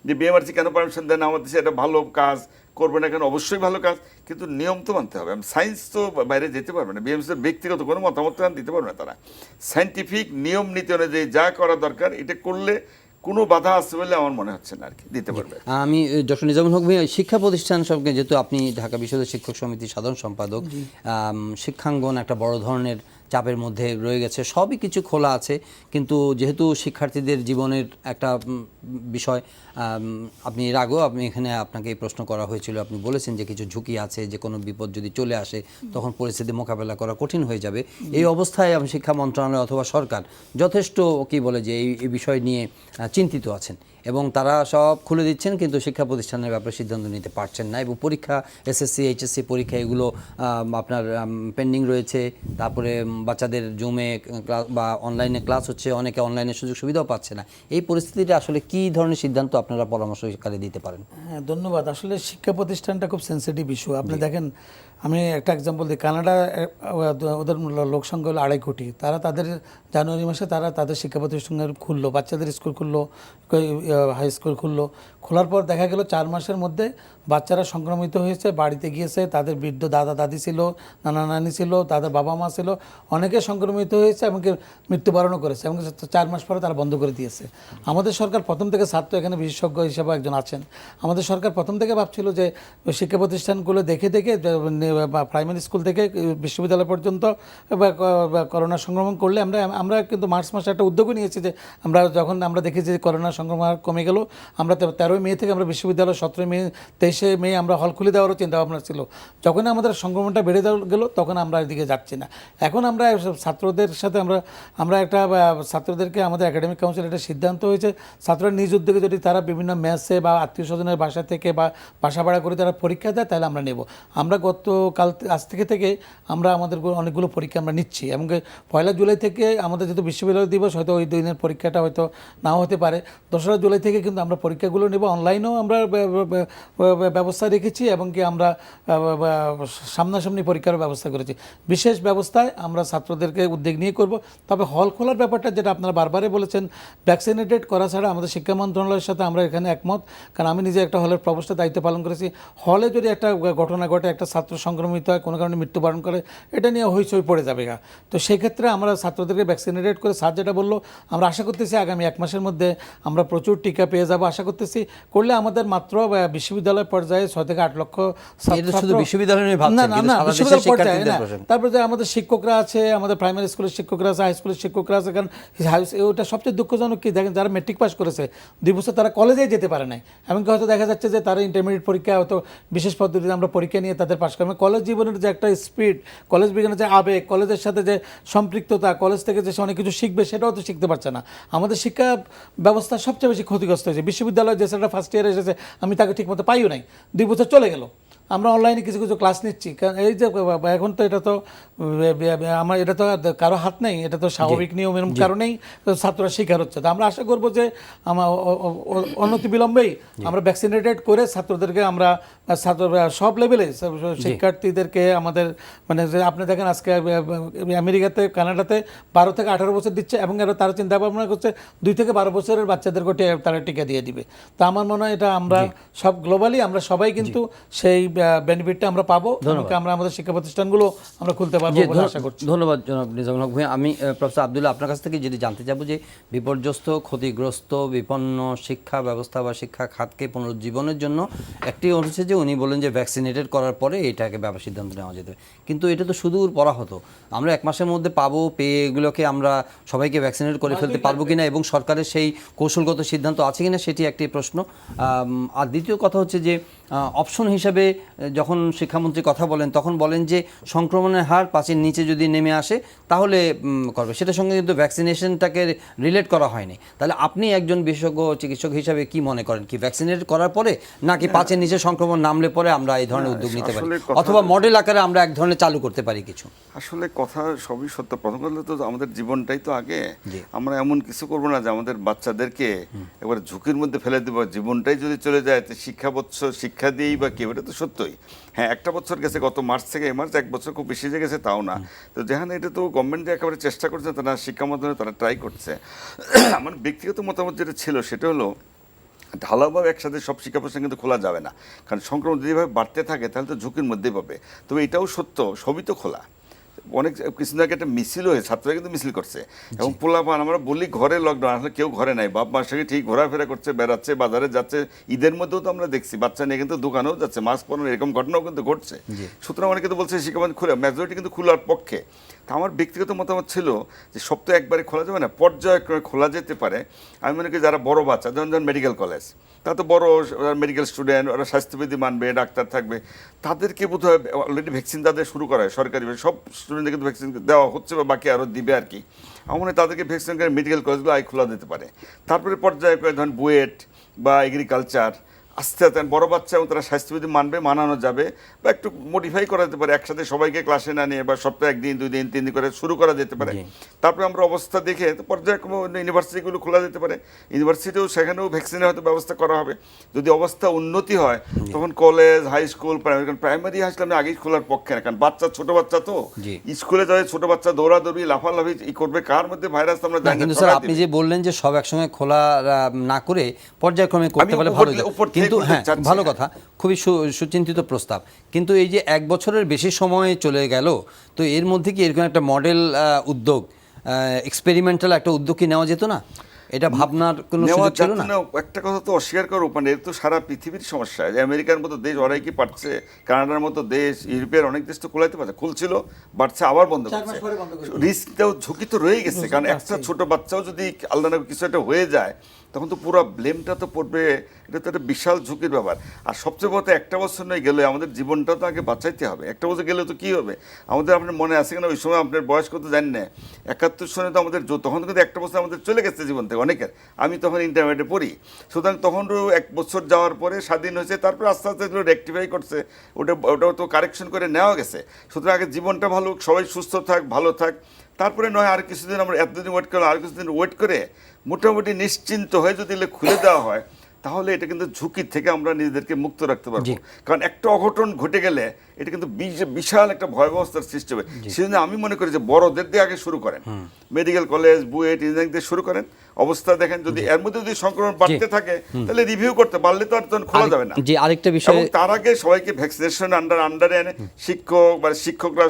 যে বিএমআরসি কেন পারমিশন দেয় না, আমাদের দেশে এটা ভালো কাজ করবে না কেন, অবশ্যই ভালো কাজ, কিন্তু নিয়ম তো মানতে হবে, সায়েন্স তো বাইরে যেতে পারবে না, বিএমআরসির ব্যক্তিগত কোনো মতামত দিতে পারবে না, তারা সায়েন্টিফিক নিয়ম নীতি অনুযায়ী যা করা দরকার এটা করলে কোনো বাধা আছে বলে আমার মনে হচ্ছে না আর কি, দিতে পারবে। আমি ডক্টর নিজামুল হক ভূঁইয়া, শিক্ষা প্রতিষ্ঠান সবকে, যেহেতু আপনি ঢাকা বিশ্ববিদ্যালয় শিক্ষক সমিতির সাধারণ সম্পাদক, শিক্ষাঙ্গন একটা বড় ধরনের চাপের মধ্যে রয়ে গেছে, সবই কিছু খোলা আছে, কিন্তু যেহেতু শিক্ষার্থীদের জীবনের একটা বিষয়, আপনি এর আগেও এখানে আপনাকে এই প্রশ্ন করা হয়েছিল, আপনি বলেছেন যে কিছু ঝুঁকি আছে, যে কোনো বিপদ যদি চলে আসে তখন পরিস্থিতি মোকাবেলা করা কঠিন হয়ে যাবে। এই অবস্থায় শিক্ষা মন্ত্রণালয় অথবা সরকার যথেষ্ট কি বলে যে এই বিষয় নিয়ে চিন্তিত আছেন, এবং তারা সব খুলে দিচ্ছেন, কিন্তু শিক্ষা প্রতিষ্ঠানের ব্যাপারে সিদ্ধান্ত নিতে পারছেন না, এবং পরীক্ষা, এসএসসি, এইচএসসি পরীক্ষা, এগুলো আপনার পেন্ডিং রয়েছে, তারপরে বাচ্চাদের জুমে বা অনলাইনে ক্লাস হচ্ছে, অনেকে অনলাইনে সুযোগ সুবিধাও পাচ্ছে না। এই পরিস্থিতিটা আসলে কী ধরনের সিদ্ধান্ত আপনারা পরামর্শকারী দিতে পারেন? হ্যাঁ, ধন্যবাদ। আসলে শিক্ষা প্রতিষ্ঠানটা খুব সেন্সিটিভ ইস্যু। আপনি দেখেন, আমি একটা এক্সাম্পল দিই, কানাডা, ওদের লোক সংখ্যা হলো 2.5 কোটি, তারা তাদের জানুয়ারি মাসে তাদের শিক্ষা প্রতিষ্ঠান খুললো, বাচ্চাদের স্কুল খুললো, হাই স্কুল খুললো, খোলার পর দেখা গেল 4 মাসের মধ্যে বাচ্চারা সংক্রমিত হয়েছে, বাড়িতে গিয়েছে, তাদের বৃদ্ধ দাদা দাদি ছিল, নানা নানি ছিল, তাদের বাবা মা ছিল, অনেকে সংক্রমিত হয়েছে, এমনকি মৃত্যুবরণও করেছে, এবং 4 মাস পরে তারা বন্ধ করে দিয়েছে। আমাদের সরকার প্রথম থেকে, ছাত্র এখানে বিশেষজ্ঞ হিসেবে একজন আছেন, আমাদের সরকার প্রথম থেকে ভাবছিল যে শিক্ষা প্রতিষ্ঠানগুলো দেখে প্রাইমারি স্কুল থেকে বিশ্ববিদ্যালয় পর্যন্ত করোনা সংক্রমণ করলে আমরা কিন্তু মার্চ মাসে একটা উদ্যোগও নিয়েছি যে যখন আমরা দেখেছি যে করোনা সংক্রমণ কমে গেল, আমরা 13 মে থেকে আমরা বিশ্ববিদ্যালয় 17 মে 23 মে আমরা হল খুলে দেওয়ারও চিন্তাভাবনা ছিল। যখন আমাদের সংক্রমণটা বেড়ে গেল, তখন আমরা এদিকে যাচ্ছি না। এখন আমরা ছাত্রদের সাথে আমরা একটা ছাত্রদেরকে, আমাদের একাডেমিক কাউন্সিল একটা সিদ্ধান্ত হয়েছে, ছাত্ররা নিজ উদ্যোগে যদি তারা বিভিন্ন মেসে বা আত্মীয় স্বজনের বাসা থেকে বা বাসা ভাড়া করে তারা পরীক্ষা দেয়, তাহলে আমরা নেব। আমরা আজ থেকে আমরা আমাদের অনেকগুলো পরীক্ষা আমরা নিচ্ছি, এবং 1 জুলাই থেকে আমাদের যেহেতু বিশ্ববিদ্যালয় দিবস, হয়তো ওই 2 দিনের পরীক্ষাটা হয়তো নাও হতে পারে, 2 জুলাই থেকে কিন্তু আমরা পরীক্ষাগুলো নেব। অনলাইনেও আমরা ব্যবস্থা রেখেছি, এবং কি আমরা সামনাসামনি পরীক্ষার ব্যবস্থা করেছি। বিশেষ ব্যবস্থায় আমরা ছাত্রদেরকে উদ্যোগ নিয়ে করব। তবে হল খোলার ব্যাপারটা যেটা আপনারা বারবারই বলেছেন, ভ্যাকসিনেটেড করা ছাড়া আমাদের শিক্ষা মন্ত্রণালয়ের সাথে আমরা এখানে একমত, কারণ আমি নিজে একটা হলের প্রভোস্টের দায়িত্ব পালন করেছি। হলে যদি একটা ঘটনা ঘটে, একটা ছাত্র সংক্রমিত হয়, কোনো কারণে মৃত্যুবরণ করে, এটা নিয়ে হইচই পড়ে যাবে। তো সেক্ষেত্রে আমরা ছাত্রদেরকে ভ্যাকসিনেটেড করে, স্যার যেটা বললো, আমরা আশা করতেছি আগামী 1 মাসের মধ্যে আমরা প্রচুর টিকা পেয়ে যাবো আশা করতেছি। করলে আমাদের মাত্র বিশ্ববিদ্যালয় পর্যায়ে 6 থেকে 8 লক্ষ এটা শুধু বিশ্ববিদ্যালয় নিয়ে ভাবছেন, না কিন্তু না সারা দেশের বিশ্ববিদ্যালয় পর্যায়ে শিক্ষার্থীদের না। প্রশ্ন। তারপরে যে আমাদের শিক্ষকরা আছে, আমাদের প্রাইমারি স্কুলের শিক্ষকরা আছে, হাই স্কুলের শিক্ষকরা আছে। কারণ ওটা সবচেয়ে দুঃখজনক কি, দেখেন যারা মেট্রিক পাস করেছে 2 বছর তারা কলেজেই যেতে পারে নাই। এমনকি হয়তো দেখা যাচ্ছে যে তারা ইন্টারমিডিয়েট পরীক্ষা হয়তো বিশেষ পদ্ধতিতে আমরা পরীক্ষা নিয়ে তাদের পাস করি। কলেজ জীবনের যে একটা স্পিড, কলেজ বিজ্ঞানের যে আবেগ, কলেজের সাথে যে সম্পৃক্ততা, কলেজ থেকে যে সে অনেক কিছু শিখবে সেটাও তো শিখতে পারছে না। আমাদের শিক্ষা ব্যবস্থা সবচেয়ে বেশি ক্ষতিগ্রস্ত হয়েছে। বিশ্ববিদ্যালয়ে যে সেটা ফার্স্ট ইয়ারে এসেছে আমি তাকে ঠিকমতো পাইও নাই, 2 বছর চলে গেল। আমরা অনলাইনে কিছু কিছু ক্লাস নিচ্ছি, কারণ এই যে এখন তো এটা তো আমার এটা তো কারো হাত নেই, এটা তো স্বাভাবিক নিয়মের কারণেই ছাত্ররা শিকার হচ্ছে। তো আমরা আশা করবো যে আমার অনতি বিলম্বেই আমরা ভ্যাকসিনেটেড করে ছাত্রদেরকে আমরা সব লেভেলে শিক্ষার্থীদেরকে আমাদের মানে যে আপনি দেখেন আজকে আমেরিকাতে, কানাডাতে 12 থেকে 18 বছর দিচ্ছে, এবং তারা চিন্তা ভাবনা করছে 2 থেকে 12 বছরের বাচ্চাদেরকে তারা টিকা দিয়ে দিবে। তো আমার মনে হয় এটা আমরা সব গ্লোবালি আমরা সবাই কিন্তু সেই বেনিফিটটা আমরা পাবো, আমরা আমাদের শিক্ষা প্রতিষ্ঠানগুলো আমরা খুলতে পারবো বলে আশা করছি। ধন্যবাদ জনাব নিজামুল হক ভাই। আমি প্রফেসর আব্দুল্লাহ আপনার কাছ থেকে যদি জানতে চাবো যে বিপর্যস্ত, ক্ষতিগ্রস্ত, বিপন্ন শিক্ষা ব্যবস্থা বা শিক্ষা খাতকে পুনরুজ্জীবনের জন্য একটি হচ্ছে যে উনি বলেন যে ভ্যাকসিনেটেড করার পরে এটাকে ব্যাপার সিদ্ধান্ত নেওয়া যেতে, কিন্তু এটা তো সুদূর পরা হতো। আমরা 1 মাসের মধ্যে পাবো, পেয়ে এগুলোকে আমরা সবাইকে ভ্যাকসিনেট করে ফেলতে পারবো কিনা এবং সরকারের সেই কৌশলগত সিদ্ধান্ত আছে কিনা সেটি একটি প্রশ্ন। আর দ্বিতীয় কথা হচ্ছে যে অপশন হিসাবে যখন শিক্ষামন্ত্রী কথা বলেন তখন বলেন যে সংক্রমণের হার 5-এর নিচে যদি নেমে আসে তাহলে করবে, সেটার সঙ্গে কিন্তু ভ্যাকসিনেশনটাকে রিলেট করা হয়নি। তাহলে আপনি একজন বিশেষজ্ঞ চিকিৎসক হিসাবে কি মনে করেন, কি ভ্যাকসিনেট করার পরে নাকি 5-এর নিচে সংক্রমণ নামলে পরে আমরা এই ধরনের উদ্যোগ নিতে পারি, অথবা মডেল আকারে আমরা এক ধরনের চালু করতে পারি কিছু? আসলে কথা সবই সত্য। প্রথম কথা তো আমাদের জীবনটাই তো আগে। আমরা এমন কিছু করবো না যে আমাদের বাচ্চাদেরকে এবারে ঝুঁকির মধ্যে ফেলে দেবো। জীবনটাই যদি চলে যায় তো শিক্ষা দিয়েই বা কি, এটা তো সত্যই। হ্যাঁ, 1 বছর গেছে, গত মার্চ থেকে এই মার্চ 1 বছর খুব বেশি গেছে তাও না। তো যেখানে এটা তো গভর্নমেন্ট যে একেবারে চেষ্টা করছে, তারা শিক্ষা মাধ্যমে তারা ট্রাই করছে। আমার ব্যক্তিগত মতামত যেটা ছিল সেটা হলো ঢালাওভাবে একসাথে সব শিক্ষা প্রতিষ্ঠান কিন্তু খোলা যাবে না, কারণ সংক্রমণ যেভাবে বাড়তে থাকে তাহলে তো ঝুঁকির মধ্যেই পাবে। তবে এটাও সত্য, সবই তো খোলা। অনেক কিছুদিন আগে একটা মিছিল হয়ে ছাত্ররা কিন্তু মিছিল করছে, এবং পোলাপান আমরা বলি ঘরে লকডাউন, আসলে কেউ ঘরে নাই, বাপ মার সঙ্গে ঠিক ঘোরাফেরা করছে, বেড়াচ্ছে, বাজারে যাচ্ছে। ঈদের মধ্যেও তো আমরা দেখছি বাচ্চা নিয়ে কিন্তু দোকানেও যাচ্ছে, মাস্ক পরানো, এরকম ঘটনাও কিন্তু ঘটছে। সুতরাং অনেকে তো বলছে শিক্ষাবান খুলে, মেজরিটি কিন্তু খোলার পক্ষে। তা আমার ব্যক্তিগত মতামত ছিল যে সপ্তাহে একবারে খোলা যাবে না, পর্যায়ক্রমে খোলা যেতে পারে। আমি মনে করি যারা বড় বাচ্চা, যেমন মেডিকেল কলেজ, তা তো বড় মেডিকেল স্টুডেন্ট, ওরা স্বাস্থ্যবিধি মানবে, ডাক্তার থাকবে, তাদেরকে বোধহয় অলরেডি ভ্যাকসিন তাদের শুরু করা হয় সরকারিভাবে। সব স্টুডেন্টদের কিন্তু ভ্যাকসিন দেওয়া হচ্ছে বা বাকি আরও দিবে আর কি। আমার মনে হয় তাদেরকে ভ্যাকসিন করে মেডিকেল কলেজগুলো খোলা দিতে পারে। তারপরে পর্যায়ক্রমে ধরেন বুয়েট বা এগ্রিকালচার আস্তে আস্তে বড় বাচ্চা এবং তারা স্বাস্থ্যবিধি মানবে, মানানো যাবে, বা একটু মডিফাই করা যেতে পারে, একসাথে সবাইকে ক্লাসে না নিয়ে বা সপ্তাহে 1 দিন 2 দিন 3 দিন করে শুরু করা যেতে পারে। তারপরে আমরা অবস্থা দেখে পর্যায়ক্রমে ইউনিভার্সিটিগুলো খোলা যেতে পারে, ইউনিভার্সিটিও সেখানেও ভ্যাকসিনের হয়তো ব্যবস্থা করা হবে। যদি অবস্থা উন্নতি হয় তখন college, high school, primary high school আমি আগেই খোলার পক্ষে না, কারণ বাচ্চা, ছোট বাচ্চা তো স্কুলে যায়, ছোট বাচ্চা দৌড়াদৌড়ি লাফালাফি করবে, কার মধ্যে ভাইরাস আমরা জানি না। কিন্তু স্যার আপনি যে বললেন যে সব একসঙ্গে খোলা না করে পর্যায়ক্রমে করতে পারলে ভালো, কিন্তু হ্যাঁ ভালো কথা, খুবই সুচিন্তিত প্রস্তাব। কিন্তু এই যে 1 বছরের বেশি সময় চলে গেল, তো এর মধ্যে কি এরকম একটা মডেল উদ্যোগ, এক্সপেরিমেন্টাল একটা উদ্যোগ কি নেওয়া যেত না? এটা ভাবনার কোনো সুযোগ ছিল না? একটা কথা তো অস্বীকার করার উপায় নেই, এর তো সারা পৃথিবীর সমস্যা। যে আমেরিকার মতো দেশ ওরাই কি পারছে, কানাডার মতো দেশ, ইউরোপের অনেক দেশ তো খোলাইতে পারছে, খুলছিল, বাড়ছে, আবার বন্ধ করছে। রিস্কটাও, ঝুঁকি তো রয়ে গেছে, কারণ একটা ছোট বাচ্চাও যদি আল্লাহ না কিছু একটা হয়ে যায় তখন তো পুরো ব্লেমটা তো পড়বে। এটা তো একটা বিশাল ঝুঁকির ব্যাপার। আর সবচেয়ে বড় 1 বছর নয় গেলে আমাদের জীবনটা তো আগে বাঁচাইতে হবে। 1 বছর গেলে তো কী হবে আমাদের, আপনার মনে আছে কিনা ওই সময়, আপনার বয়স কত জানি না, 71 সনে তো আমাদের তখন কিন্তু 1 বছর আমাদের চলে গেছে জীবন থেকে অনেকের। আমি তখন ইন্টারমিডিয়েটে পড়ি, সুতরাং তখনও 1 বছর যাওয়ার পরে স্বাধীন হয়েছে, তারপরে আস্তে আস্তে এগুলো রেকটিফাই করছে, ওটাও তো কারেকশন করে নেওয়া গেছে। সুতরাং আগে জীবনটা ভালো, সবাই সুস্থ থাক, ভালো থাক, তারপরে নয় আর কিছুদিন আমরা এতদিন ওয়েট করলাম, আর কিছুদিন ওয়েট করে মোটামুটি নিশ্চিন্ত হয়ে যদি খুলে দেওয়া হয় তাহলে এটা কিন্তু ঝুঁকির থেকে আমরা নিজেদেরকে মুক্ত রাখতে পারবো। কারণ একটা অঘটন ঘটে গেলে এটা কিন্তু বিশাল একটা ভয়াবস্থার সৃষ্টি হবে। সেজন্য আমি মনে করি যে বড়দের দিয়ে আগে শুরু করেন, মেডিকেল কলেজ, বুয়েট, ইঞ্জিনিয়ারিং দিয়ে শুরু করেন, অবস্থা দেখেন। যদি এর মধ্যে যদি সংক্রমণ বাড়তে থাকে তাহলে রিভিউ করতে পারলে তো আর তখন খোলা যাবে না। যে আরেকটা বিষয়, এবং তার আগে সবাইকে ভ্যাকসিনেশন আন্ডারে এনে শিক্ষক বা শিক্ষকরা,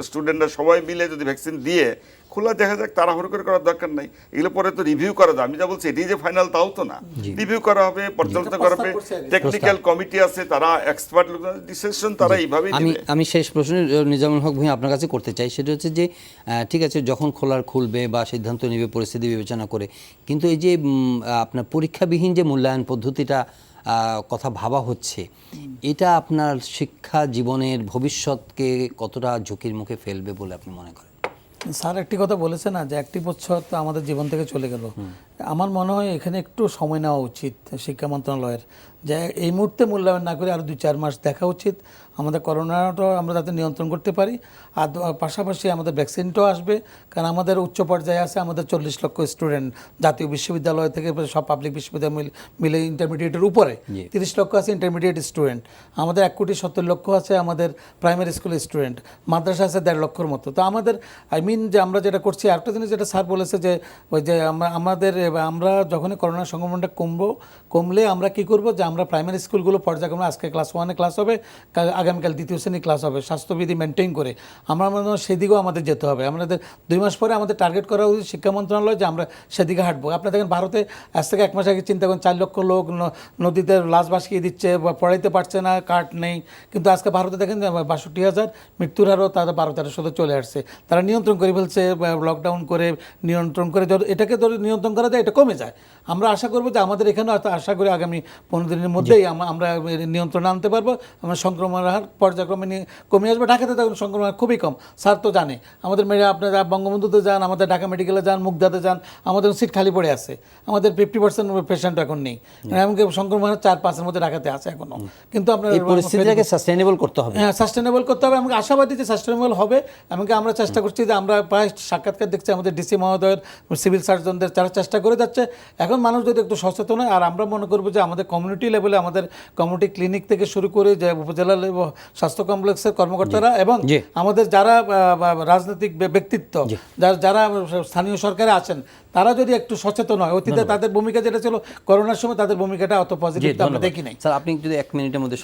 স্টুডেন্টরা সবাই মিলে যদি ভ্যাকসিন দিয়ে খোলা, দেখা যাক, তাড়াহুড়ো করে করার দরকার নাই। এগুলো পরে তো রিভিউ করা যায়। আমি যা বলছি এটি যে ফাইনাল তাও তো না, রিভিউ করা হবে, পর্যালোচনা করা হবে, টেকনিক্যাল কমিটি আছে, তারা এক্সপার্ট লোক, ডিসিশন তারা এইভাবেই নেবে। আমি শেষ প্রশ্ন নিজামুল হক ভূঁইয়া আপনার কাছে করতে চাই, সেটা হচ্ছে যে ঠিক আছে, যখন খুলবে বা সিদ্ধান্ত নেবে পরিস্থিতি বিবেচনা করে, কিন্তু এই যে আপনার পরীক্ষাবিহীন যে মূল্যায়ন পদ্ধতিটা কথা ভাবা হচ্ছে, এটা আপনার শিক্ষা জীবনের ভবিষ্যৎকে কতটা ঝুঁকির মুখে ফেলবে বলে আপনি মনে করেন? স্যার একটি কথা বলেছে না যে 1 বছর তো আমাদের জীবন থেকে চলে গেল। আমার মনে হয় এখানে একটু সময় নেওয়া উচিত শিক্ষা মন্ত্রণালয়ের, যে এই মুহূর্তে মূল্যায়ন না করে আরও 2-4 মাস দেখা উচিত আমাদের করোনাটাও আমরা যাতে নিয়ন্ত্রণ করতে পারি। আর পাশাপাশি আমাদের ভ্যাকসিনটাও আসবে, কারণ আমাদের উচ্চ পর্যায়ে আছে আমাদের 40 লক্ষ স্টুডেন্ট, জাতীয় বিশ্ববিদ্যালয় থেকে সব পাবলিক বিশ্ববিদ্যালয় মিলে ইন্টারমিডিয়েটের উপরে 30 লক্ষ আছে ইন্টারমিডিয়েট স্টুডেন্ট, আমাদের 1,70,00,000 আছে আমাদের প্রাইমারি স্কুলের স্টুডেন্ট, মাদ্রাসা আছে 1.5 লক্ষর মতো। তো আমাদের যে আমরা যেটা করছি, আরেকটা জিনিস যেটা স্যার বলেছে যে ওই যে আমরা যখনই করোনা সংক্রমণটা কমলে আমরা কি করব, যে আমরা প্রাইমারি স্কুলগুলো পর্যায়ক্রমে, আজকে ক্লাস 1-এ ক্লাস হবে, আগামীকাল 2য় শ্রেণী ক্লাস হবে, স্বাস্থ্যবিধি মেনটেন করে আমরা মনে হয় সেদিকেও আমাদের যেতে হবে। আমাদের 2 মাস পরে আমাদের টার্গেট করা উচিত শিক্ষা মন্ত্রণালয় যে আমরা সেদিকে হাঁটবো। আপনারা দেখেন ভারতে আজ থেকে 1 মাস আগে চিন্তা করেন 4 লক্ষ লোক নদীতে লাশ ভাসিয়ে দিচ্ছে বা পড়াইতে পারছে না, কার্ড নেই, কিন্তু আজকে ভারতে দেখেন 62,000 মৃত্যুর হারও তারা 12-13 চলে আসছে। তারা নিয়ন্ত্রণ করে ফেলছে, লকডাউন করে নিয়ন্ত্রণ করে, এটাকে ধরে নিয়ন্ত্রণ করা যায়, এটা কমে যায়। আমরা আশা করবো যে আমাদের এখানেও আশা করি আগামী 15 দিনের মধ্যেই আমরা নিয়ন্ত্রণে আনতে পারবো। আমরা সংক্রমণের হার পর্যায়ক্রমে কমে আসবে। ঢাকাতে তখন সংক্রমণ খুবই কম, স্যার তো জানে। আমাদের আপনারা বঙ্গবন্ধুতে যান, আমাদের ঢাকা মেডিকেলে যান, মুগদাতে যান, আমাদের সিট খালি পড়ে আছে, আমাদের 50% পেশেন্ট এখন নেই। এমনকি সংক্রমণ 4-5-এর মধ্যে ঢাকাতে আছে এখনো। কিন্তু আপনার এই পরিস্থিতিটাকে সাস্টেইনেবল করতে হবে। হ্যাঁ, সাস্টেইনেবল করতে হবে। আমাকে আশাবাদী যে সাস্টেইনেবল হবে। এমনকি আমরা চেষ্টা করছি যে আমরা প্রায় সাক্ষাৎকার দেখছি আমাদের ডিসি মহোদয়ের, সিভিল সার্জনদের, তারা চেষ্টা করে যাচ্ছে। এখন মানুষ যদি একটু সচেতন হয়, আর আমরা মনে করবো যে আমাদের কমিউনিটি লেভেলে, আমাদের কমিউনিটি ক্লিনিক থেকে শুরু করে যে উপজেলা স্বাস্থ্য কমপ্লেক্সের কর্মকর্তারা এবং আমাদের যারা রাজনৈতিক ব্যক্তিত্ব, যারা স্থানীয় সরকারে আছেন, তারা যদি একটু সচেতন হয়, অতীতে তাদের ভূমিকা যেটা ছিল করোনার সময়, তাদের ভূমিকাটা অত পজিটিভ আমরা দেখি নাই। স্যার, আপনি যদি 1 মিনিটের মধ্যে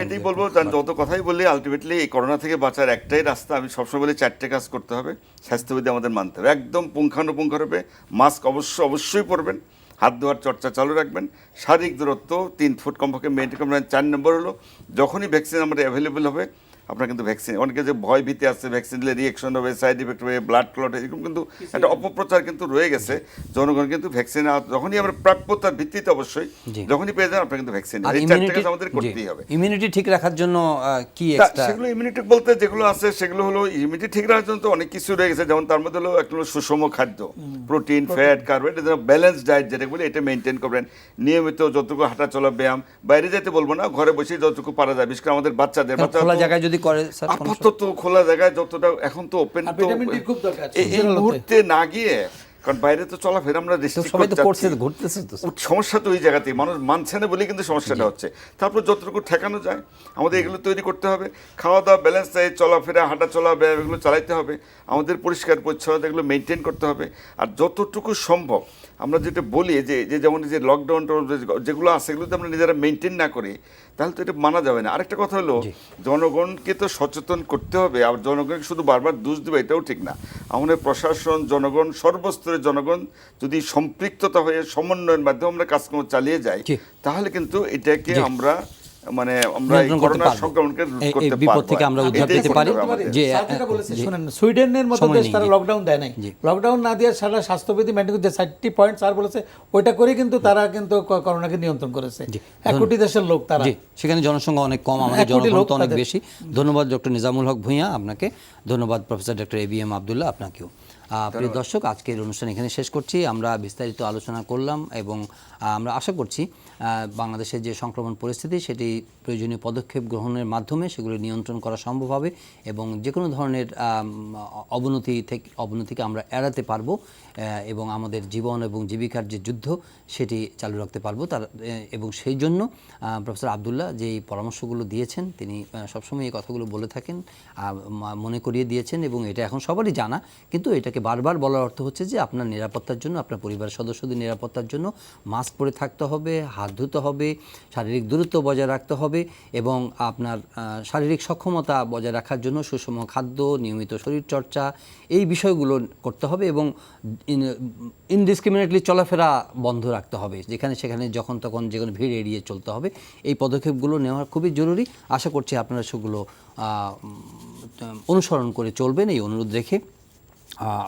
এটাই বলবো, যত কথাই বললি আলটিমেটলি এই করোনা থেকে বাঁচার একটাই রাস্তা। আমি সবসময় বলি 4টে কাজ করতে হবে, স্বাস্থ্যবিধি আমাদের মানতে হবে, একদম পুঙ্খানুপুঙ্খরূপে। মাস্ক অবশ্যই পরবেন, হাত ধোয়ার চর্চা চালু রাখবেন, শারীরিক দূরত্ব 3 ফুট কমপক্ষে মেনটেন করবেন। 4 নম্বর হলো, যখনই ভ্যাকসিন আমাদের অ্যাভেলেবেল হবে, আপনার কিন্তু ভ্যাকসিন, অনেকে যে ভয় ভীতি আছে ভ্যাকসিন দিলে রিয়েকশন হবে, সাইড ইফেক্ট হবে, ব্লাড ক্লট, এরকম কিন্তু একটা অপপ্রচার কিন্তু রয়ে গেছে। জনগণ কিন্তু ভ্যাকসিন যখনই আমরা প্রাপ্যতার ভিত্তিতে অবশ্যই যখনই পেয়ে যান, আপনার কিন্তু ভ্যাকসিন, এই 4টে কাজ আমাদের করতেই হবে। ইমিউনিটি ঠিক রাখার জন্য কি এক্সট্রা? সেগুলো ইমিউনিটি বলতে যেগুলো আছে সেগুলো হলো, ইমিউনিটি ঠিক রাখার জন্য তো অনেক কিছু রয়ে গেছে। যেমন তার মধ্যে হলো একটা হলো সুষম খাদ্য, protein, fat, carbohydrate, balance diet যেটা বলি, এটা মেনটেন করবেন। নিয়মিত যতটুকু হাঁটা চলা, ব্যায়াম, বাইরে যেতে বলবো না, ঘরে বসে যতটুকু পারা যায়, বিশেষ করে আমাদের বাচ্চাদের খোলা জায়গায় যদি করে স্যার, আপাতত খোলা জায়গায় যতটা, এখন তো ওপেন, তো এই মুহূর্তে না গিয়ে, কারণ বাইরে তো চলাফেরা আমরা সমস্যা তো ওই জায়গাতেই, মানুষ মানছে না বলেই কিন্তু সমস্যাটা হচ্ছে। তারপর যতটুকু ঠেকানো যায় আমাদের এগুলো তৈরি করতে হবে। খাওয়া দাওয়া ব্যালেন্স, চলাফেরা, হাঁটা চলা, ব্যায়াম, এগুলো চালাইতে হবে। আমাদের পরিষ্কার পরিচ্ছন্নতা এগুলো মেনটেন করতে হবে। আর যতটুকু সম্ভব আমরা যেটা বলি যে যেমন যে লকডাউন যেগুলো আছে, এগুলো যদি আমরা নিজেরা মেনটেন না করি তাহলে তো এটা মানা যাবে না। আরেকটা কথা হলো, জনগণকে তো সচেতন করতে হবে। আর জনগণকে শুধু বারবার দোষ দেবে এটাও ঠিক না। আমাদের প্রশাসন, জনগণ, সর্বস্তরের জনগণ যদি সম্পৃক্ততা হয়ে সমন্বয়ের মাধ্যমে আমরা কাজকর্ম চালিয়ে যাই, তাহলে কিন্তু এটাকে আমরা করোনা সংক্রমণকে রোধ করতে পারবো, বিপদ থেকে আমরা উদ্ধার পেতে পারি। যে শুনেন, সুইডেনের মতো দেশ তারা লকডাউন দেয় নাই, লকডাউন না দিয়ে সারা স্বাস্থ্যবিধি মেনটেন করতে 4টি পয়েন্ট স্যার বলেছে, ওইটা করে কিন্তু তারা কিন্তু করোনাকে নিয়ন্ত্রণ করেছে। 1 কোটি দেশের লোক তারা, সেখানে জনসংখ্যা অনেক কম, আমাদের জনগণ তো অনেক বেশি। ধন্যবাদ ডক্টর নিজামুল হক ভূঁইয়া আপনাকে, ধন্যবাদ প্রফেসর ডক্টর ABM আব্দুল্লাহ আপনাকেও। প্রিয় দর্শক, আজকের অনুষ্ঠান এখানে শেষ করছি। আমরা বিস্তারিত আলোচনা করলাম এবং আমরা আশা করছি বাংলাদেশের যে সংক্রমণ পরিস্থিতি সেটি প্রয়োজনীয় পদক্ষেপ গ্রহণের মাধ্যমে সেগুলো নিয়ন্ত্রণ করা সম্ভব হবে এবং যে কোনো ধরনের অবনতিকে আমরা এড়াতে পারবো এবং আমাদের জীবন এবং জীবিকার যে যুদ্ধ সেটি চালু রাখতে পারবো এবং সেই জন্য প্রফেসর আব্দুল্লাহ যেই পরামর্শগুলো দিয়েছেন তিনি সবসময় এই কথাগুলো বলে থাকেন, মনে করিয়ে দিয়েছেন এবং এটা এখন সবারই জানা, কিন্তু এটাকে বারবার বলার অর্থ হচ্ছে যে আপনার নিরাপত্তার জন্য, আপনার পরিবারের সদস্যদের নিরাপত্তার জন্য মাস্ক পরে থাকতে হবে, হাত ধুতে হবে, শারীরিক দূরত্ব বজায় রাখতে হবে এবং আপনার শারীরিক সক্ষমতা বজায় রাখার জন্য সুষম খাদ্য, নিয়মিত শরীরচর্চা এই বিষয়গুলো করতে হবে এবং ইনডিসক্রিমিনেটলি চলাফেরা বন্ধ রাখতে হবে, যেখানে সেখানে যখন তখন যে কোনো ভিড় এড়িয়ে চলতে হবে। এই পদক্ষেপগুলো নেওয়া খুবই জরুরি। আশা করছি আপনারা সেগুলো অনুসরণ করে চলবেন, এই অনুরোধ রেখে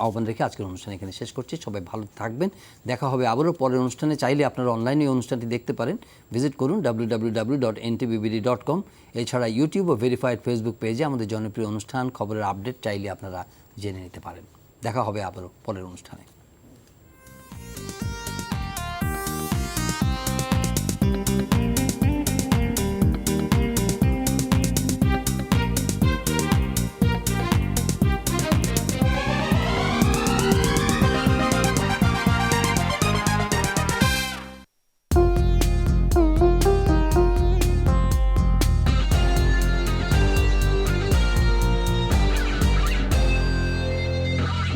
আহ্বান রেখে আজকের অনুষ্ঠান এখানে শেষ করছি। সবাই ভালো থাকবেন, দেখা হবে আবারও পরের অনুষ্ঠানে। চাইলে আপনারা অনলাইনে এই অনুষ্ঠানটি দেখতে পারেন, ভিজিট করুন www.ntbbd.com। এছাড়া ইউটিউব ও ভেরিফাইড ফেসবুক পেজে আমাদের জনপ্রিয় অনুষ্ঠান, খবরের আপডেট চাইলে আপনারা জেনে নিতে পারেন। দেখা হবে আবারও পরের অনুষ্ঠানে।